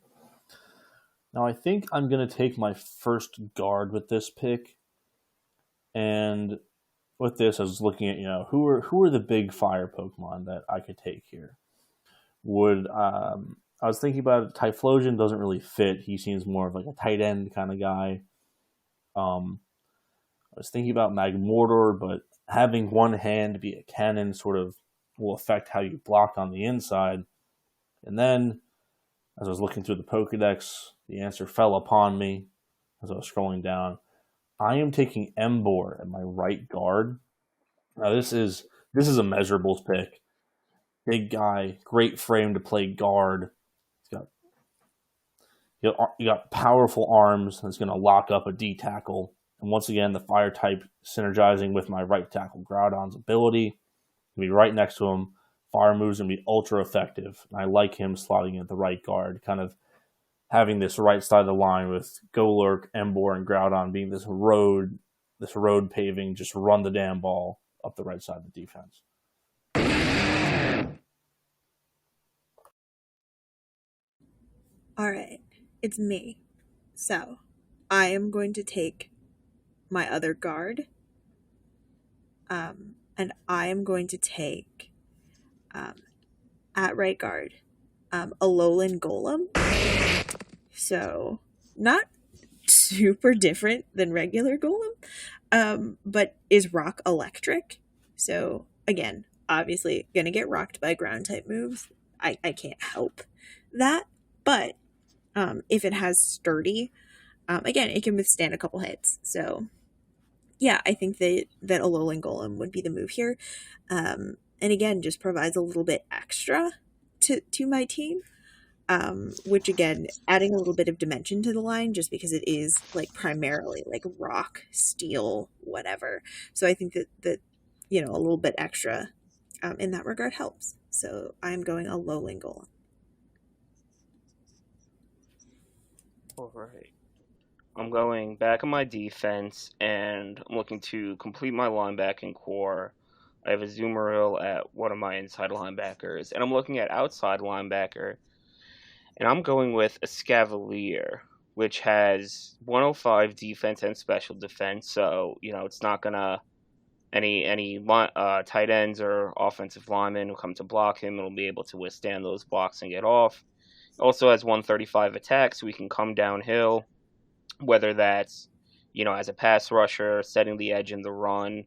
Now, I think I'm going to take my first guard with this pick. And with this, I was looking at, who are the big fire Pokemon that I could take here. I was thinking about it, Typhlosion doesn't really fit. He seems more of like a tight end kind of guy. I was thinking about Magmortar, but having one hand be a cannon sort of will affect how you block on the inside. And then, as I was looking through the Pokedex, the answer fell upon me as I was scrolling down. I am taking Emboar at my right guard. Now this is a measurables pick. Big guy, great frame to play guard. You got powerful arms that's going to lock up a D tackle. And once again, the fire type synergizing with my right tackle Groudon's ability. Be right next to him. Fire moves going to be ultra effective. And I like him slotting at the right guard, kind of having this right side of the line with Golurk, Emboar, and Groudon being this road paving, just run the damn ball up the right side of the defense. All right, it's me. So, I am going to take my other guard, and I am going to take, at right guard, Alolan Golem. So, not super different than regular Golem, but is rock electric. So, again, obviously gonna get rocked by ground type moves. I can't help that, but if it has sturdy, again, it can withstand a couple hits. So, yeah, I think that Alolan Golem would be the move here. And again, just provides a little bit extra to my team. Which again, adding a little bit of dimension to the line just because it is like primarily like rock, steel, whatever. So I think that a little bit extra in that regard helps. So I'm going Alolan Golem. All right. I'm going back on my defense, and I'm looking to complete my linebacking core. I have a Azumarill at one of my inside linebackers, and I'm looking at outside linebacker, and I'm going with a Scavalier, which has 105 defense and special defense, so, it's not going to, any tight ends or offensive linemen who come to block him, it'll be able to withstand those blocks and get off. Also has 135 attack, so we can come downhill, whether that's, as a pass rusher, setting the edge in the run.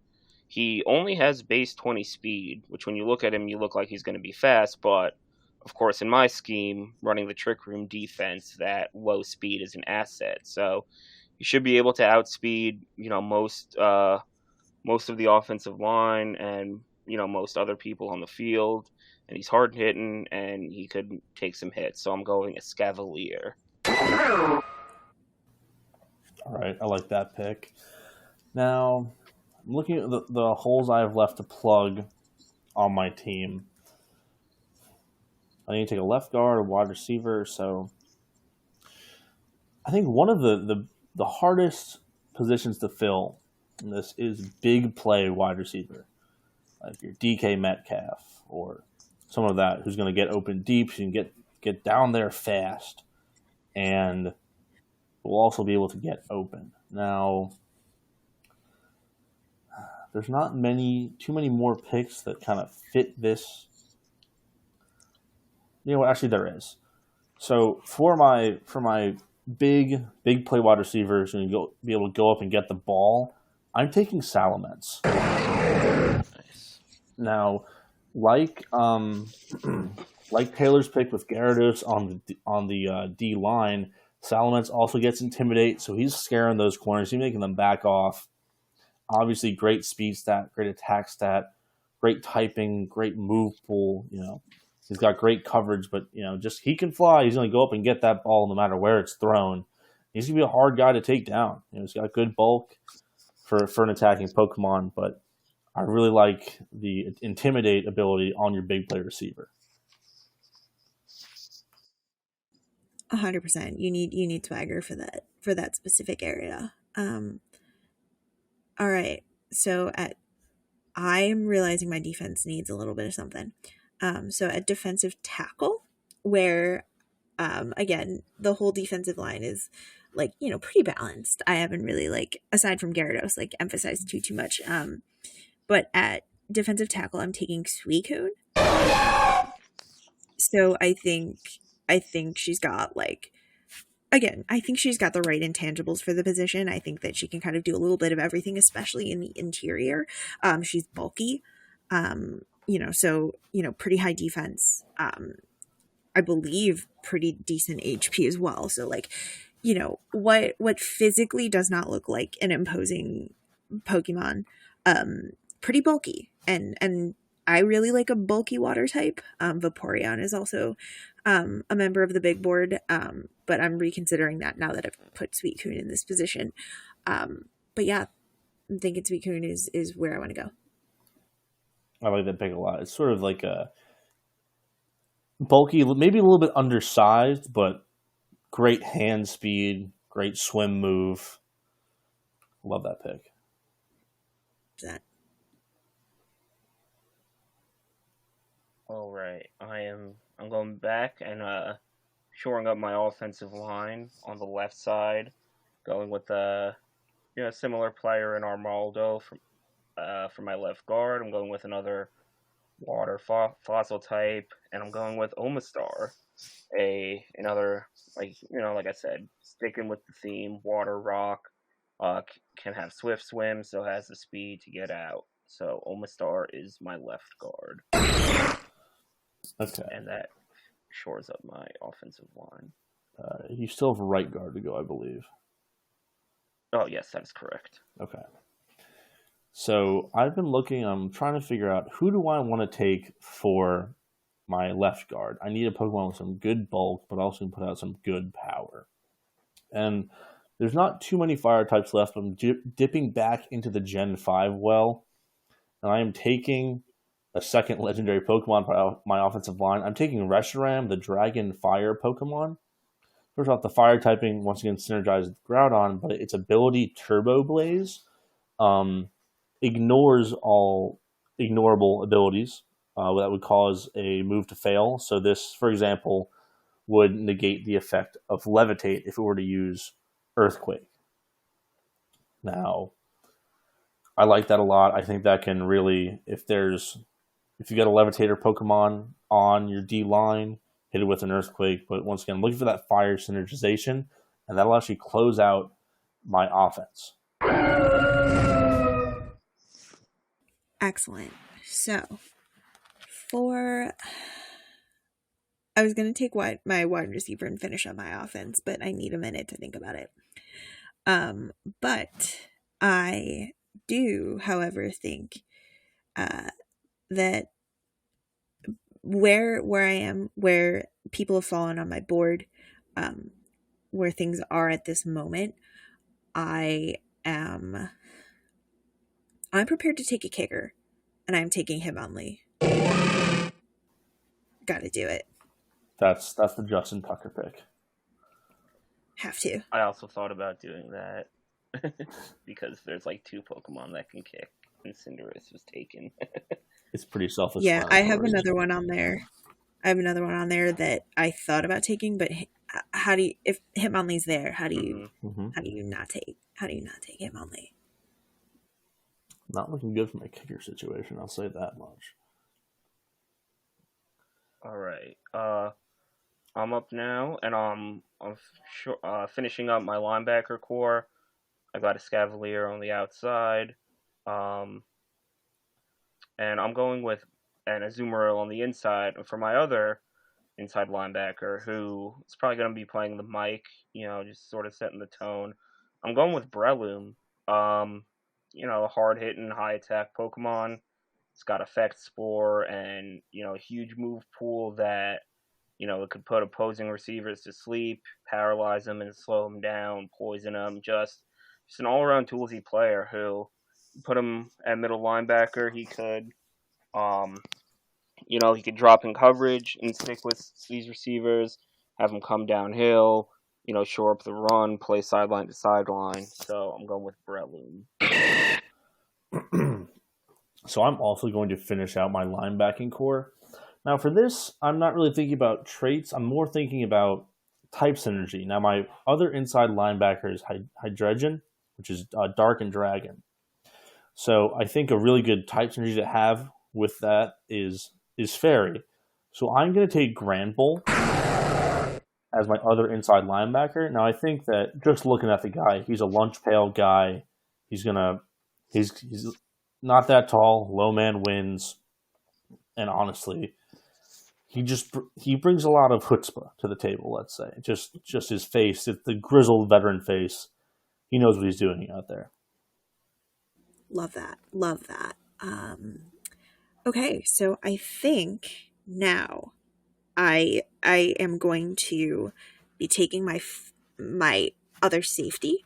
He only has base 20 speed, which when you look at him, you look like he's going to be fast, but of course, in my scheme, running the Trick Room defense, that low speed is an asset. So you should be able to outspeed, most of the offensive line and, most other people on the field. And he's hard hitting, and he could take some hits. So I'm going a Scavalier. All right, I like that pick. Now, I'm looking at the holes I have left to plug on my team. I need to take a left guard, a wide receiver. So I think one of the hardest positions to fill in this is big play wide receiver, like your DK Metcalf or some of that who's going to get open deep, who can get down there fast, and will also be able to get open. Now, there's not too many more picks that kind of fit this. Actually there is. So for my big play wide receivers and be able to go up and get the ball, I'm taking Salamence. Nice. Now, like like Taylor's pick with Gyarados on the D line, Salamence also gets Intimidate, so he's scaring those corners. He's making them back off. Obviously, great speed stat, great attack stat, great typing, great move pool. He's got great coverage, but just he can fly. He's going to go up and get that ball no matter where it's thrown. He's going to be a hard guy to take down. He's got good bulk for an attacking Pokemon, but I really like the Intimidate ability on your big play receiver. 100%. You need swagger for that specific area. All right. So I'm realizing my defense needs a little bit of something. So at defensive tackle, where again, the whole defensive line is pretty balanced. I haven't really aside from Gyarados emphasized too much. But at defensive tackle, I'm taking Suicune. So I think she's got I think she's got the right intangibles for the position. I think that she can kind of do a little bit of everything, especially in the interior. She's bulky, so pretty high defense. I believe pretty decent HP as well. So what physically does not look like an imposing Pokemon, pretty bulky, and I really like a bulky water type. Vaporeon is also a member of the big board, but I'm reconsidering that now that I've put Suicune in this position. But yeah, I'm thinking Suicune is where I want to go. I like that pick a lot. It's sort of like a bulky, maybe a little bit undersized, but great hand speed, great swim move. Love that pick. That. All right, I'm going back and shoring up my offensive line on the left side, going with a similar player in Armaldo for my left guard. I'm going with another water fossil type, and I'm going with Omastar, another like I said, sticking with the theme, water rock, can have swift swim, so has the speed to get out. So Omastar is my left guard. Okay. And that shores up my offensive line. You still have a right guard to go, I believe. Oh, yes, that is correct. Okay. So I've been looking, I'm trying to figure out who do I want to take for my left guard. I need a Pokemon with some good bulk, but also can put out some good power. And there's not too many fire types left. I'm dipping back into the Gen 5 well, and I am taking a second legendary Pokemon for my offensive line. I'm taking Reshiram, the Dragon Fire Pokemon. First off, the fire typing, once again, synergizes with Groudon, but its ability Turbo Blaze ignores all ignorable abilities that would cause a move to fail. So this, for example, would negate the effect of Levitate if it were to use Earthquake. Now, I like that a lot. I think that can really, if you got a Levitator Pokemon on your D line, hit it with an Earthquake. But once again, I'm looking for that fire synergization, and that'll actually close out my offense. Excellent. So, I was going to take my wide receiver and finish up my offense, but I need a minute to think about it. But I do, however, think that where I am, where people have fallen on my board, where things are at this moment, I'm prepared to take a kicker, and I'm taking Hitmonlee. Gotta do it. That's the Justin Tucker pick. Have to. I also thought about doing that because there's two Pokemon that can kick, and Cinderace was taken. It's pretty self-explanatory. Yeah, I have another one on there. That I thought about taking, but how do you, if Hitmonlee's there, how do you not take Hitmonlee? Not looking good for my kicker situation, I'll say that much. All right. I'm up now, and I'm finishing up my linebacker core. I got a Scavalier on the outside, and I'm going with an Azumarill on the inside. And for my other inside linebacker who is probably going to be playing the mic, just sort of setting the tone. I'm going with Breloom. A hard-hitting, high-attack Pokemon. It's got Effect Spore and, a huge move pool that, it could put opposing receivers to sleep, paralyze them and slow them down, poison them. Just an all-around toolsy player who put him at middle linebacker. He could, he could drop in coverage and stick with these receivers, have them come downhill, shore up the run, play sideline to sideline. So I'm going with Breloom. So I'm also going to finish out my linebacking core. Now for this, I'm not really thinking about traits. I'm more thinking about type synergy. Now my other inside linebacker is Hydreigon, which is Dark and Dragon. So I think a really good type synergy to have with that is Fairy. So I'm going to take Granbull as my other inside linebacker. Now I think that just looking at the guy, he's a lunch pail guy. He's not that tall. Low man wins, and honestly, he brings a lot of chutzpah to the table. Let's say just his face, the grizzled veteran face. He knows what he's doing out there. Love that. Okay, so I think now I am going to be taking my other safety.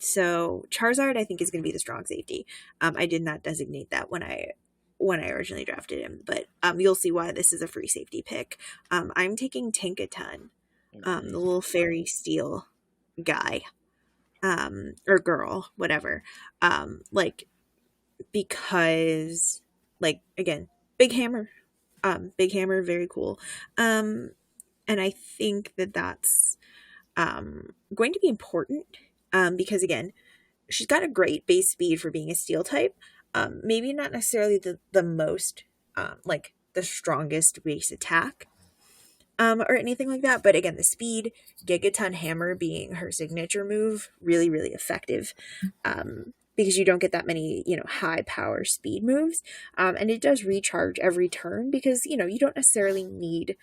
So Charizard, I think, is going to be the strong safety. I did not designate that when I originally drafted him, but you'll see why this is a free safety pick. I'm taking Tinkaton, the little fairy steel guy, or girl, whatever. Because, again, big hammer, very cool. And I think that's going to be important. Because again, she's got a great base speed for being a steel type. Maybe not necessarily the most, the strongest base attack, or anything like that. But again, the speed, Gigaton Hammer being her signature move, really, really effective. Because you don't get that many, high power speed moves. And it does recharge every turn because, you don't necessarily need,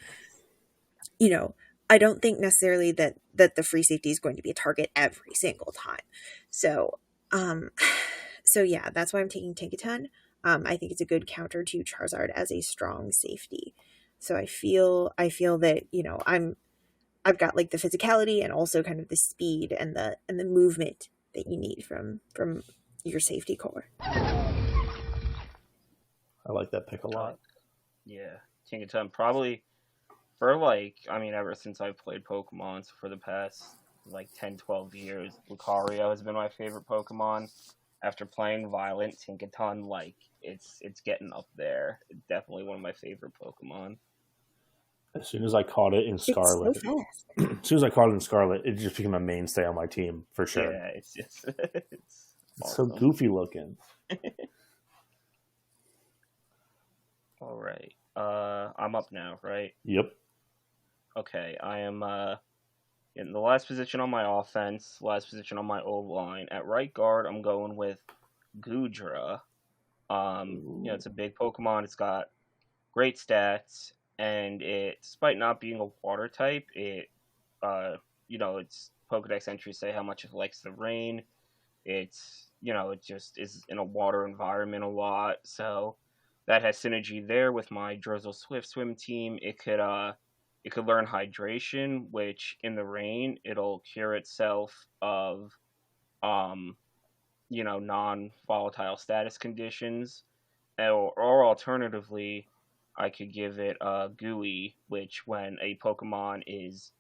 I don't think necessarily that the free safety is going to be a target every single time. So yeah, that's why I'm taking Tinkaton. I think it's a good counter to Charizard as a strong safety. So I feel that, I've got the physicality and also kind of the speed and the movement that you need from your safety core. I like that pick a lot. Yeah, Tinkaton probably for ever since I've played Pokemon, so for the past 10, 12 years, Lucario has been my favorite Pokemon. After playing Violet, Tinkaton, it's getting up there. It's definitely one of my favorite Pokemon. As soon as I caught it in Scarlet, it just became a mainstay on my team for sure. Yeah, it's so awesome. goofy looking. All right, I'm up now, right? Yep. Okay, I am in the last position on my offense, last position on my O-line. At right guard, I'm going with Goodra. It's a big Pokemon. It's got great stats, and despite not being a water type, its Pokedex entries say how much it likes the rain. It just is in a water environment a lot, so that has synergy there with my Drizzle Swift Swim team. It could learn Hydration, which in the rain, it'll cure itself of, non-volatile status conditions. Or alternatively, I could give it Gooey, which when a Pokemon is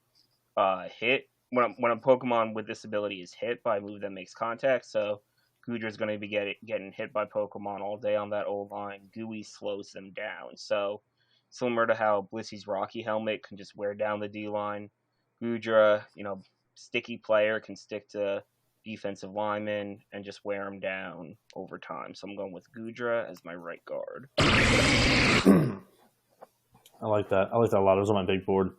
hit, when a Pokemon with this ability is hit by a move that makes contact, so Goodra's going to be getting hit by Pokemon all day on that old line. Gooey slows them down. So similar to how Blissey's Rocky Helmet can just wear down the D-line, Goodra, sticky player, can stick to defensive linemen and just wear them down over time. So I'm going with Goodra as my right guard. I like that. I like that a lot. It was on my big board.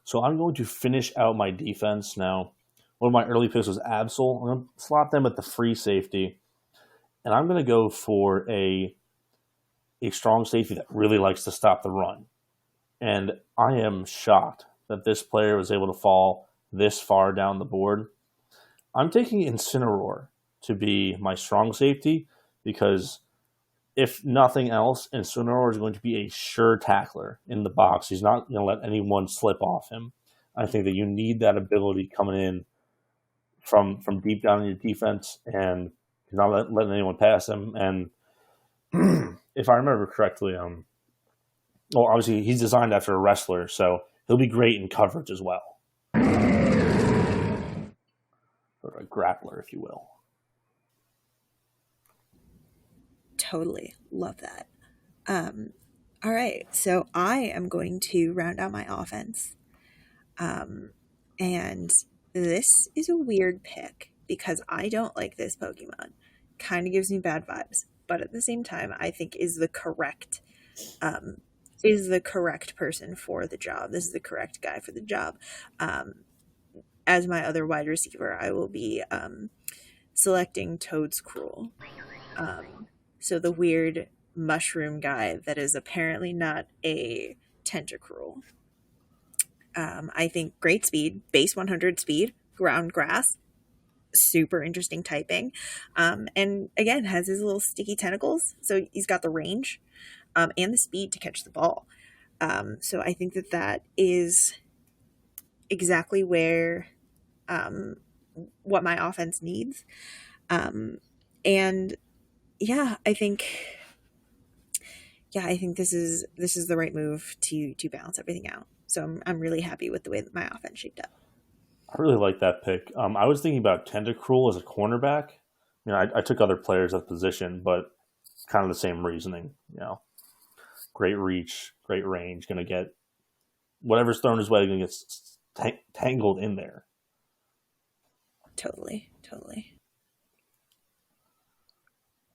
So I'm going to finish out my defense now. One of my early picks was Absol. I'm going to slot them at the free safety. And I'm going to go for a strong safety that really likes to stop the run. And I am shocked that this player was able to fall this far down the board. I'm taking Incineroar to be my strong safety because if nothing else, Incineroar is going to be a sure tackler in the box. He's not going to let anyone slip off him. I think that you need that ability coming in from deep down in your defense, and he's not letting anyone pass him. And if I remember correctly, well, obviously he's designed after a wrestler, so he'll be great in coverage as well. Sort of a grappler, if you will. Totally love that. All right, so I am going to round out my offense. And this is a weird pick because I don't like this Pokemon. Kind of gives me bad vibes, but at the same time, I think is the correct person for the job. This is the correct guy for the job. As my other wide receiver, I will be selecting Toadscruel. So the weird mushroom guy that is apparently not a Tentacruel. I think great speed, base 100 speed, ground grass, super interesting typing. And again, has his little sticky tentacles. So he's got the range and the speed to catch the ball. So I think that is exactly where what my offense needs. And yeah, I think this is the right move to balance everything out. So I'm really happy with the way that my offense shaped up. I really like that pick. I was thinking about Tentacruel as a cornerback. You know, I took other players at the position, but kind of the same reasoning. You know, great reach, great range, going to get whatever's thrown his way, going to get tangled in there. Totally.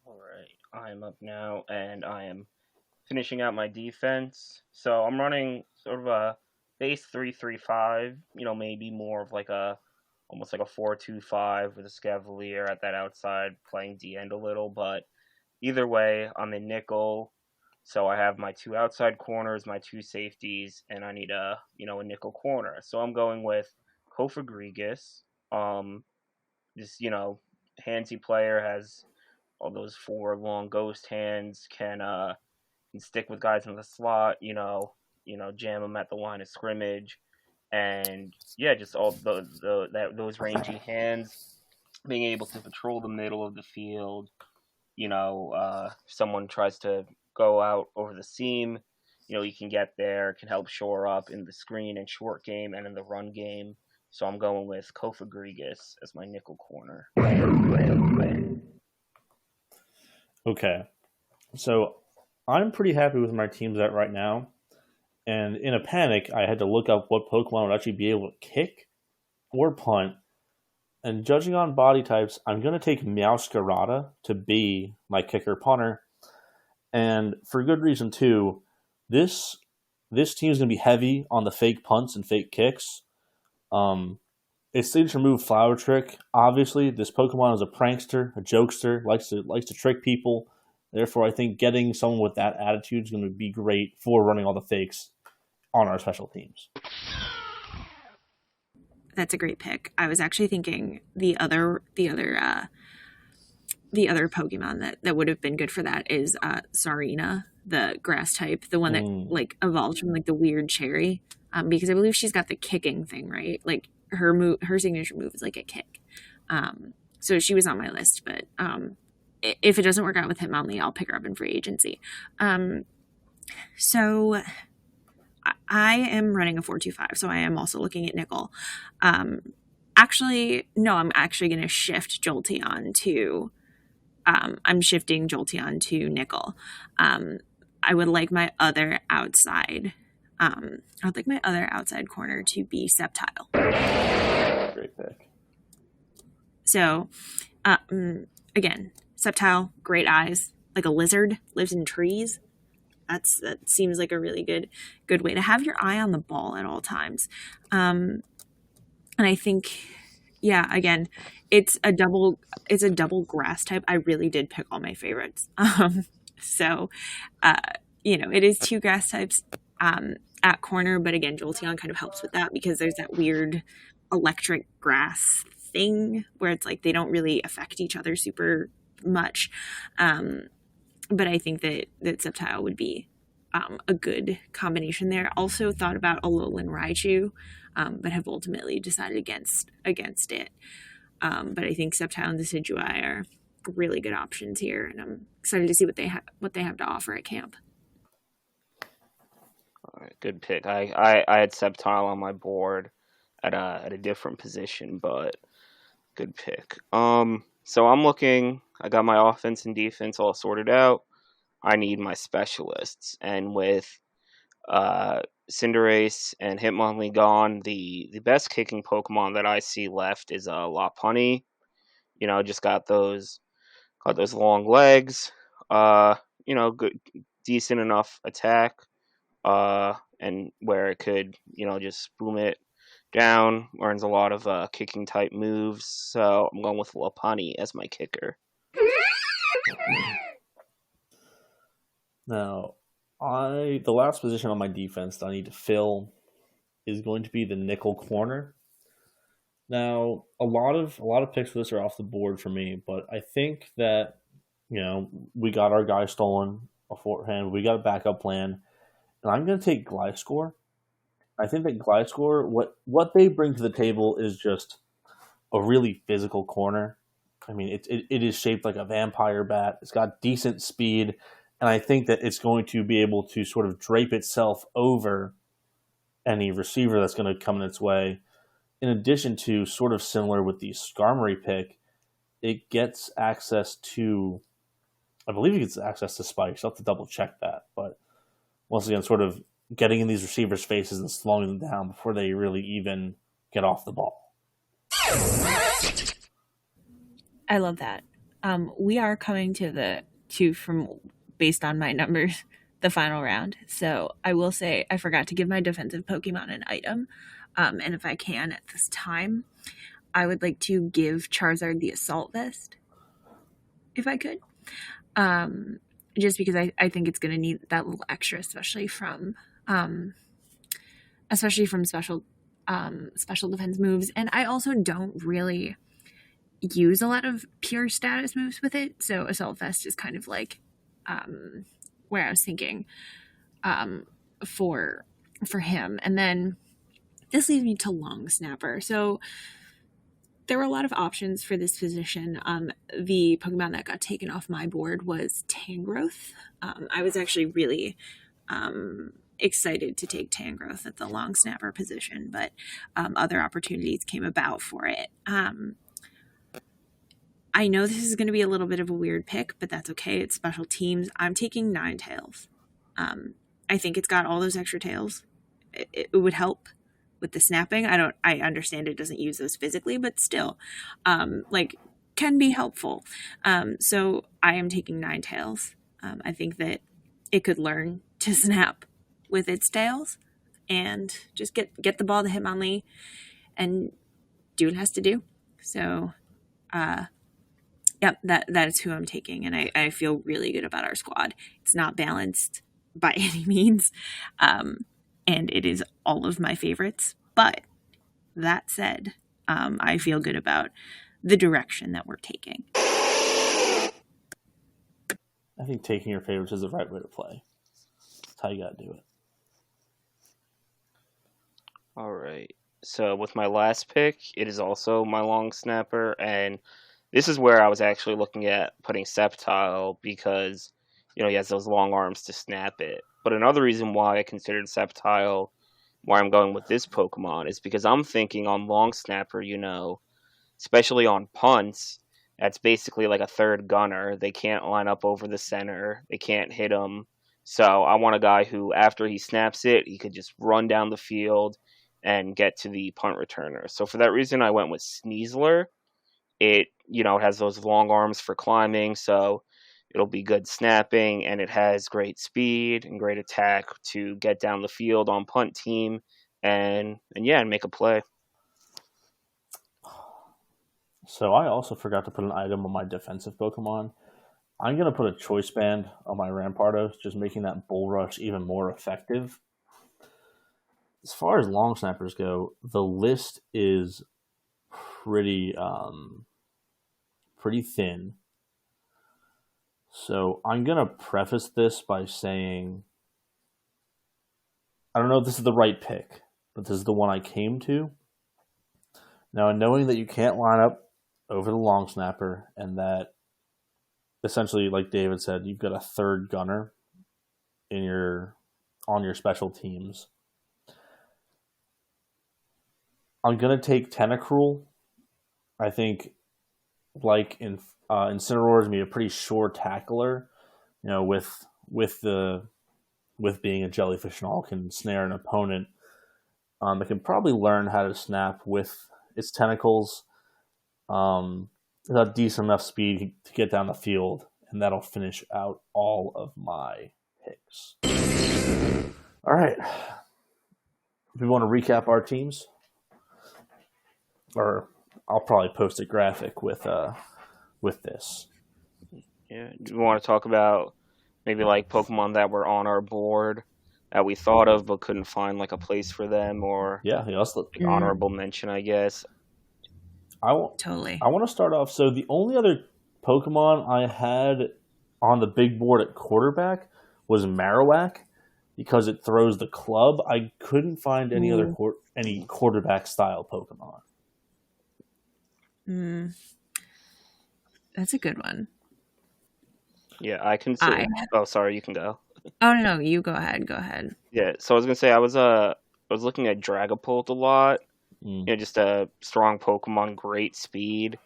All right, I'm up now, and I am finishing out my defense. So I'm running sort of a base 3-3-5, maybe more of almost like a 4-2-5 with a Scavalier at that outside playing D-end a little, but either way, I'm in nickel, so I have my two outside corners, my two safeties, and I need a nickel corner. So I'm going with Kofagrigus. This, handsy player has all those 4 long ghost hands, can stick with guys in the slot, jam them at the line of scrimmage, and yeah, just all those rangy hands, being able to patrol the middle of the field. If someone tries to go out over the seam, you can get there, can help shore up in the screen and short game and in the run game. So I'm going with Kofagrigus as my nickel corner. Okay, so I'm pretty happy with my teams at right now. And in a panic, I had to look up what Pokemon would actually be able to kick or punt. And judging on body types, I'm going to take Meowscarada to be my kicker punter. And for good reason, too. This team is going to be heavy on the fake punts and fake kicks. Its signature move, Flower Trick. Obviously, this Pokemon is a prankster, a jokester, likes to trick people. Therefore, I think getting someone with that attitude is going to be great for running all the fakes on our special teams. That's a great pick. I was actually thinking the other Pokemon that would have been good for that is Sarina, the grass type, the one that evolved from the weird cherry. Because I believe she's got the kicking thing, right? Her signature move is a kick. So she was on my list, but if it doesn't work out with Hitmonlee, I'll pick her up in free agency. So I am running a 4-2-5, so I am also looking at nickel. Actually, no, I'm actually going to shift Jolteon to. I'm shifting Jolteon to nickel. I would like my other outside. I would like my other outside corner to be Sceptile. Great pick. So, again, Sceptile, great eyes, like a lizard, lives in trees. That seems like a really good way to have your eye on the ball at all times. And I think, yeah, again, it's a double grass type. I really did pick all my favorites. So, it is 2 grass types. at corner, but again, Jolteon kind of helps with that because there's that weird electric grass thing where it's like they don't really affect each other super much. But I think that Sceptile would be a good combination there. Also thought about Alolan Raichu, but have ultimately decided against it. But I think Sceptile and Decidueye are really good options here, and I'm excited to see what they have to offer at camp. All right, good pick. I had Sceptile on my board at a different position, but good pick. So I'm looking. I got my offense and defense all sorted out. I need my specialists, and with Cinderace and Hitmonlee gone, the best kicking Pokemon that I see left is Lopunny. Just got those long legs. Good, decent enough attack. And where it could, just boom it down. Learns a lot of kicking type moves. So I'm going with Lopunny as my kicker. Now, the last position on my defense that I need to fill is going to be the nickel corner. Now, a lot of picks for this are off the board for me, but I think that we got our guy stolen beforehand. We got a backup plan, and I'm going to take Gliscor. I think that Gliscor, what they bring to the table is just a really physical corner. I mean, it is shaped like a vampire bat. It's got decent speed. And I think that it's going to be able to sort of drape itself over any receiver that's going to come in its way. In addition to, sort of similar with the Skarmory pick, it gets access to, I believe it gets access to spikes. I'll have to double check that. But once again, sort of getting in these receivers' faces and slowing them down before they really even get off the ball. I love that. We are coming to from based on my numbers, the final round. So I will say I forgot to give my defensive Pokemon an item. And if I can at this time, I would like to give Charizard the Assault Vest, if I could. Just because I think it's going to need that little extra, especially from special defense moves. And I also don't really use a lot of pure status moves with it. So Assault Vest is kind of like where I was thinking for him. And then this leads me to Long Snapper. So there were a lot of options for this position. The Pokemon that got taken off my board was Tangrowth. I was actually really excited to take Tangrowth at the Long Snapper position, but other opportunities came about for it. I know this is going to be a little bit of a weird pick, but that's okay. It's special teams. I'm taking Ninetales. I think it's got all those extra tails. It would help with the snapping. I understand it doesn't use those physically, but still, can be helpful. So I am taking Ninetales. I think that it could learn to snap with its tails and just get the ball to Hitmonlee and do what it has to do. So, yep, that is who I'm taking, and I feel really good about our squad. It's not balanced by any means, and it is all of my favorites. But that said, I feel good about the direction that we're taking. I think taking your favorites is the right way to play. That's how you got to do it. All right. So with my last pick, it is also my Long Snapper, and this is where I was actually looking at putting Sceptile because, he has those long arms to snap it. But another reason why I considered Sceptile, why I'm going with this Pokemon, is because I'm thinking on Long Snapper, especially on punts, that's basically like a third gunner. They can't line up over the center. They can't hit him. So I want a guy who, after he snaps it, he could just run down the field and get to the punt returner. So for that reason, I went with Sneasler. It, it has those long arms for climbing, so it'll be good snapping, and it has great speed and great attack to get down the field on punt team and make a play. So I also forgot to put an item on my defensive Pokemon. I'm going to put a Choice Band on my Rampardos, just making that Bull Rush even more effective. as far as long snappers go, the list is pretty pretty thin. So I'm gonna preface this by saying I don't know if this is the right pick, but this is the one I came to. Now, knowing that you can't line up over the long snapper and that essentially, like David said, you've got a third gunner on your special teams. I'm gonna take Tentacruel. I think, like Incineroar is gonna be a pretty sure tackler. You know, with being a jellyfish and all, can snare an opponent. It can probably learn how to snap with its tentacles. It's got decent enough speed to get down the field, and that'll finish out all of my picks. All right. Do we want to recap our teams? Or I'll probably post a graphic with this. Yeah. Do you want to talk about maybe like Pokemon that were on our board that we thought of but couldn't find like a place for them, or let's look. like honorable mention, I guess? Totally. I want to start off. So the only other Pokemon I had on the big board at quarterback was Marowak, because it throws the club. I couldn't find any other any quarterback style Pokemon. That's a good one. Yeah, I consider. Oh, sorry, you can go. Oh no, you go ahead. Go ahead. Yeah, so I was gonna say I was looking at Dragapult a lot. You know, just a strong Pokemon, great speed,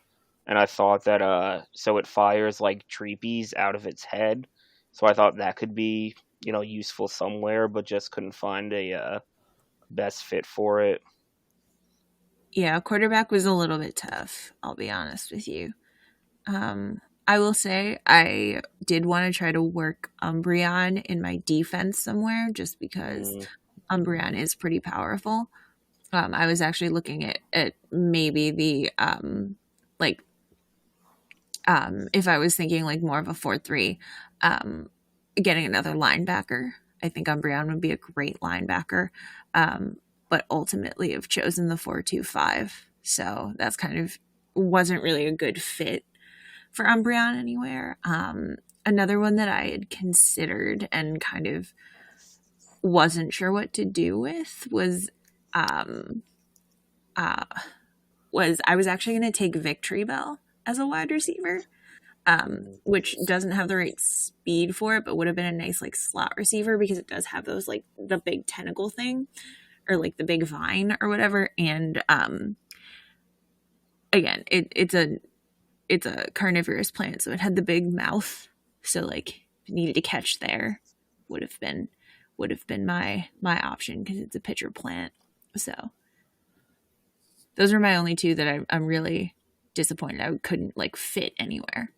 and I thought that so it fires like Treepies out of its head, so I thought that could be, you know, useful somewhere, but just couldn't find a best fit for it. Yeah, quarterback was a little bit tough, I'll be honest with you. I will say I did want to try to work Umbreon in my defense somewhere, just because Umbreon is pretty powerful. I was actually looking at maybe the if I was thinking like more of a 4-3, getting another linebacker. I think Umbreon would be a great linebacker, but ultimately have chosen the 4-2-5. So that's kind of wasn't really a good fit for Umbreon anywhere. Another one that I had considered and kind of wasn't sure what to do with was I was actually going to take Victory Bell as a wide receiver, which doesn't have the right speed for it, but would have been a nice like slot receiver because it does have those like the big tentacle thing or like the big vine or whatever. And again, it's a carnivorous plant, so it had the big mouth. So like if it needed to catch there, would have been my option because it's a pitcher plant. So those are my only two that I'm really disappointed I couldn't like fit anywhere.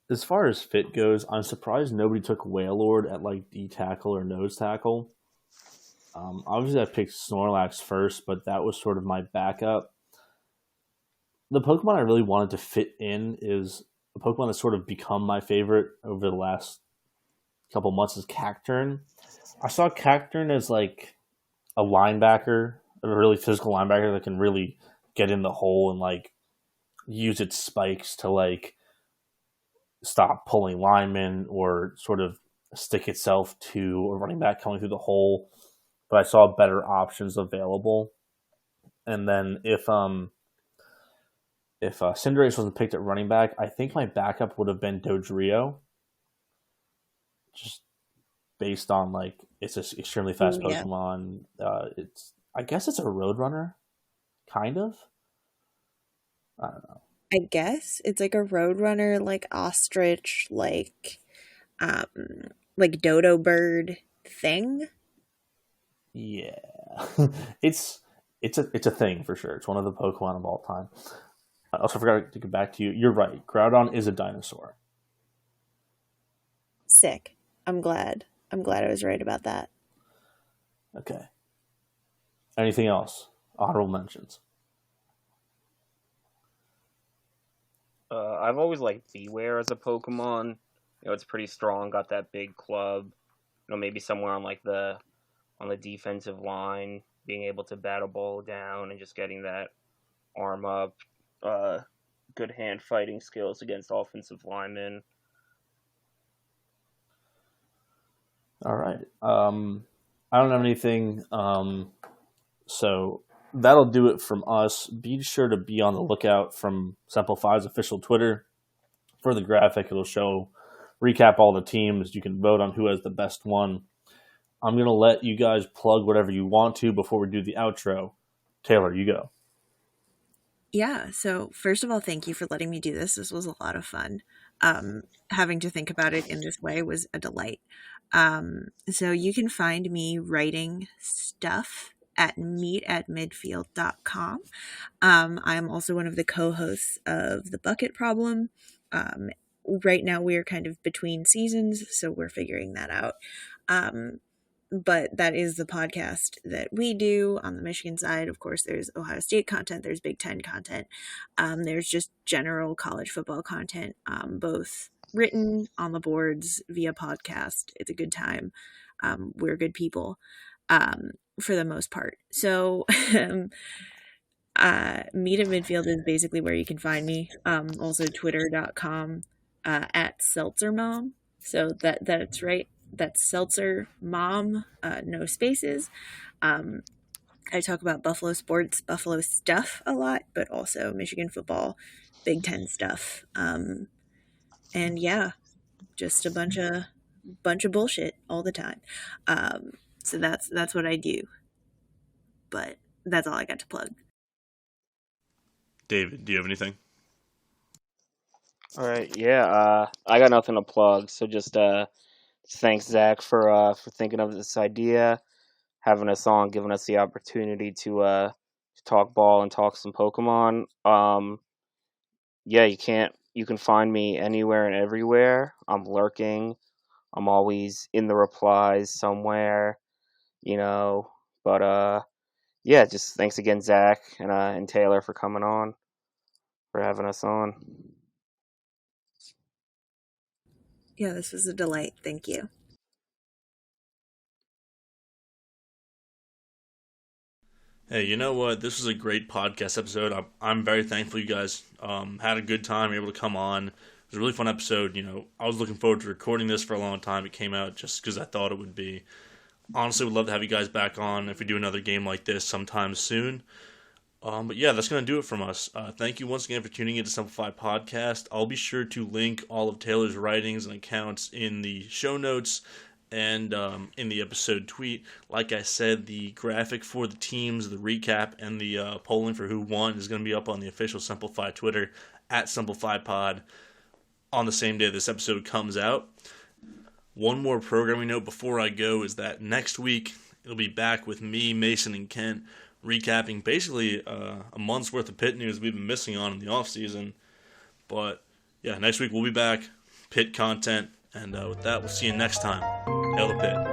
As far as fit goes, I'm surprised nobody took Wailord at like D tackle or nose tackle. Obviously I picked Snorlax first, but that was sort of my backup. The Pokemon I really wanted to fit in is a Pokemon that's sort of become my favorite over the last couple months is Cacturne. I saw Cacturne as like a linebacker, a really physical linebacker that can really get in the hole and like use its spikes to like stop pulling linemen or sort of stick itself to a running back coming through the hole. But I saw better options available. And then if Cinderace wasn't picked at running back, I think my backup would have been Dodrio. Just based on like it's an extremely fast Pokemon. I guess it's a Roadrunner, kind of. I don't know. I guess it's like a Roadrunner, like ostrich, like dodo bird thing. Yeah, it's a thing for sure. It's one of the Pokemon of all time. I also forgot to get back to you. You're right. Groudon is a dinosaur. Sick. I'm glad I was right about that. Okay. Anything else? Honorable mentions. I've always liked Beware as a Pokemon. You know, it's pretty strong. Got that big club. You know, maybe somewhere on on the defensive line, being able to bat a ball down and just getting that arm up, good hand fighting skills against offensive linemen. All right. I don't have anything, so that'll do it from us. Be sure to be on the lookout from Semple Fi's official Twitter for the graphic. It'll recap all the teams. You can vote on who has the best one. I'm going to let you guys plug whatever you want to before we do the outro. Taylor, you go. Yeah, so first of all, thank you for letting me do this. This was a lot of fun. Having to think about it in this way was a delight. So you can find me writing stuff at meetatmidfield.com. I'm also one of the co-hosts of The Bucket Problem. Right now we're kind of between seasons, so we're figuring that out. But that is the podcast that we do on the Michigan side. Of course, there's Ohio State content, there's Big Ten content, there's just general college football content, both written on the boards via podcast. It's a good time. We're good people for the most part. So Meet at Midfield is basically where you can find me. Also twitter.com at seltzermom. So that's right. That's Seltzer Mom, no spaces. I talk about Buffalo sports, Buffalo stuff a lot, but also Michigan football, Big Ten stuff. And yeah, just a bunch of bullshit all the time. So that's what I do. But that's all I got to plug. David, do you have anything? All right, yeah, I got nothing to plug, so just thanks, Zach, for thinking of this idea, having us on, giving us the opportunity to talk ball and talk some Pokemon. Yeah, you can find me anywhere and everywhere. I'm lurking. I'm always in the replies somewhere, But yeah, just thanks again, Zach and Taylor, for coming on, for having us on. Yeah, this was a delight. Thank you. Hey, you know what? This was a great podcast episode. I'm very thankful you guys had a good time, able to come on. It was a really fun episode. I was looking forward to recording this for a long time. It came out just because I thought it would be. Honestly, would love to have you guys back on if we do another game like this sometime soon. But yeah, that's going to do it from us. Thank you once again for tuning in to Semple Fi Podcast. I'll be sure to link all of Taylor's writings and accounts in the show notes and in the episode tweet. Like I said, the graphic for the teams, the recap, and the polling for who won is going to be up on the official Semple Fi Twitter at Semple Fi Pod on the same day this episode comes out. One more programming note before I go is that next week it'll be back with me, Mason, and Kent recapping basically a month's worth of Pitt news we've been missing on in the offseason. But yeah, next week we'll be back, Pitt content, and with that, we'll see you next time. Hail the Pitt.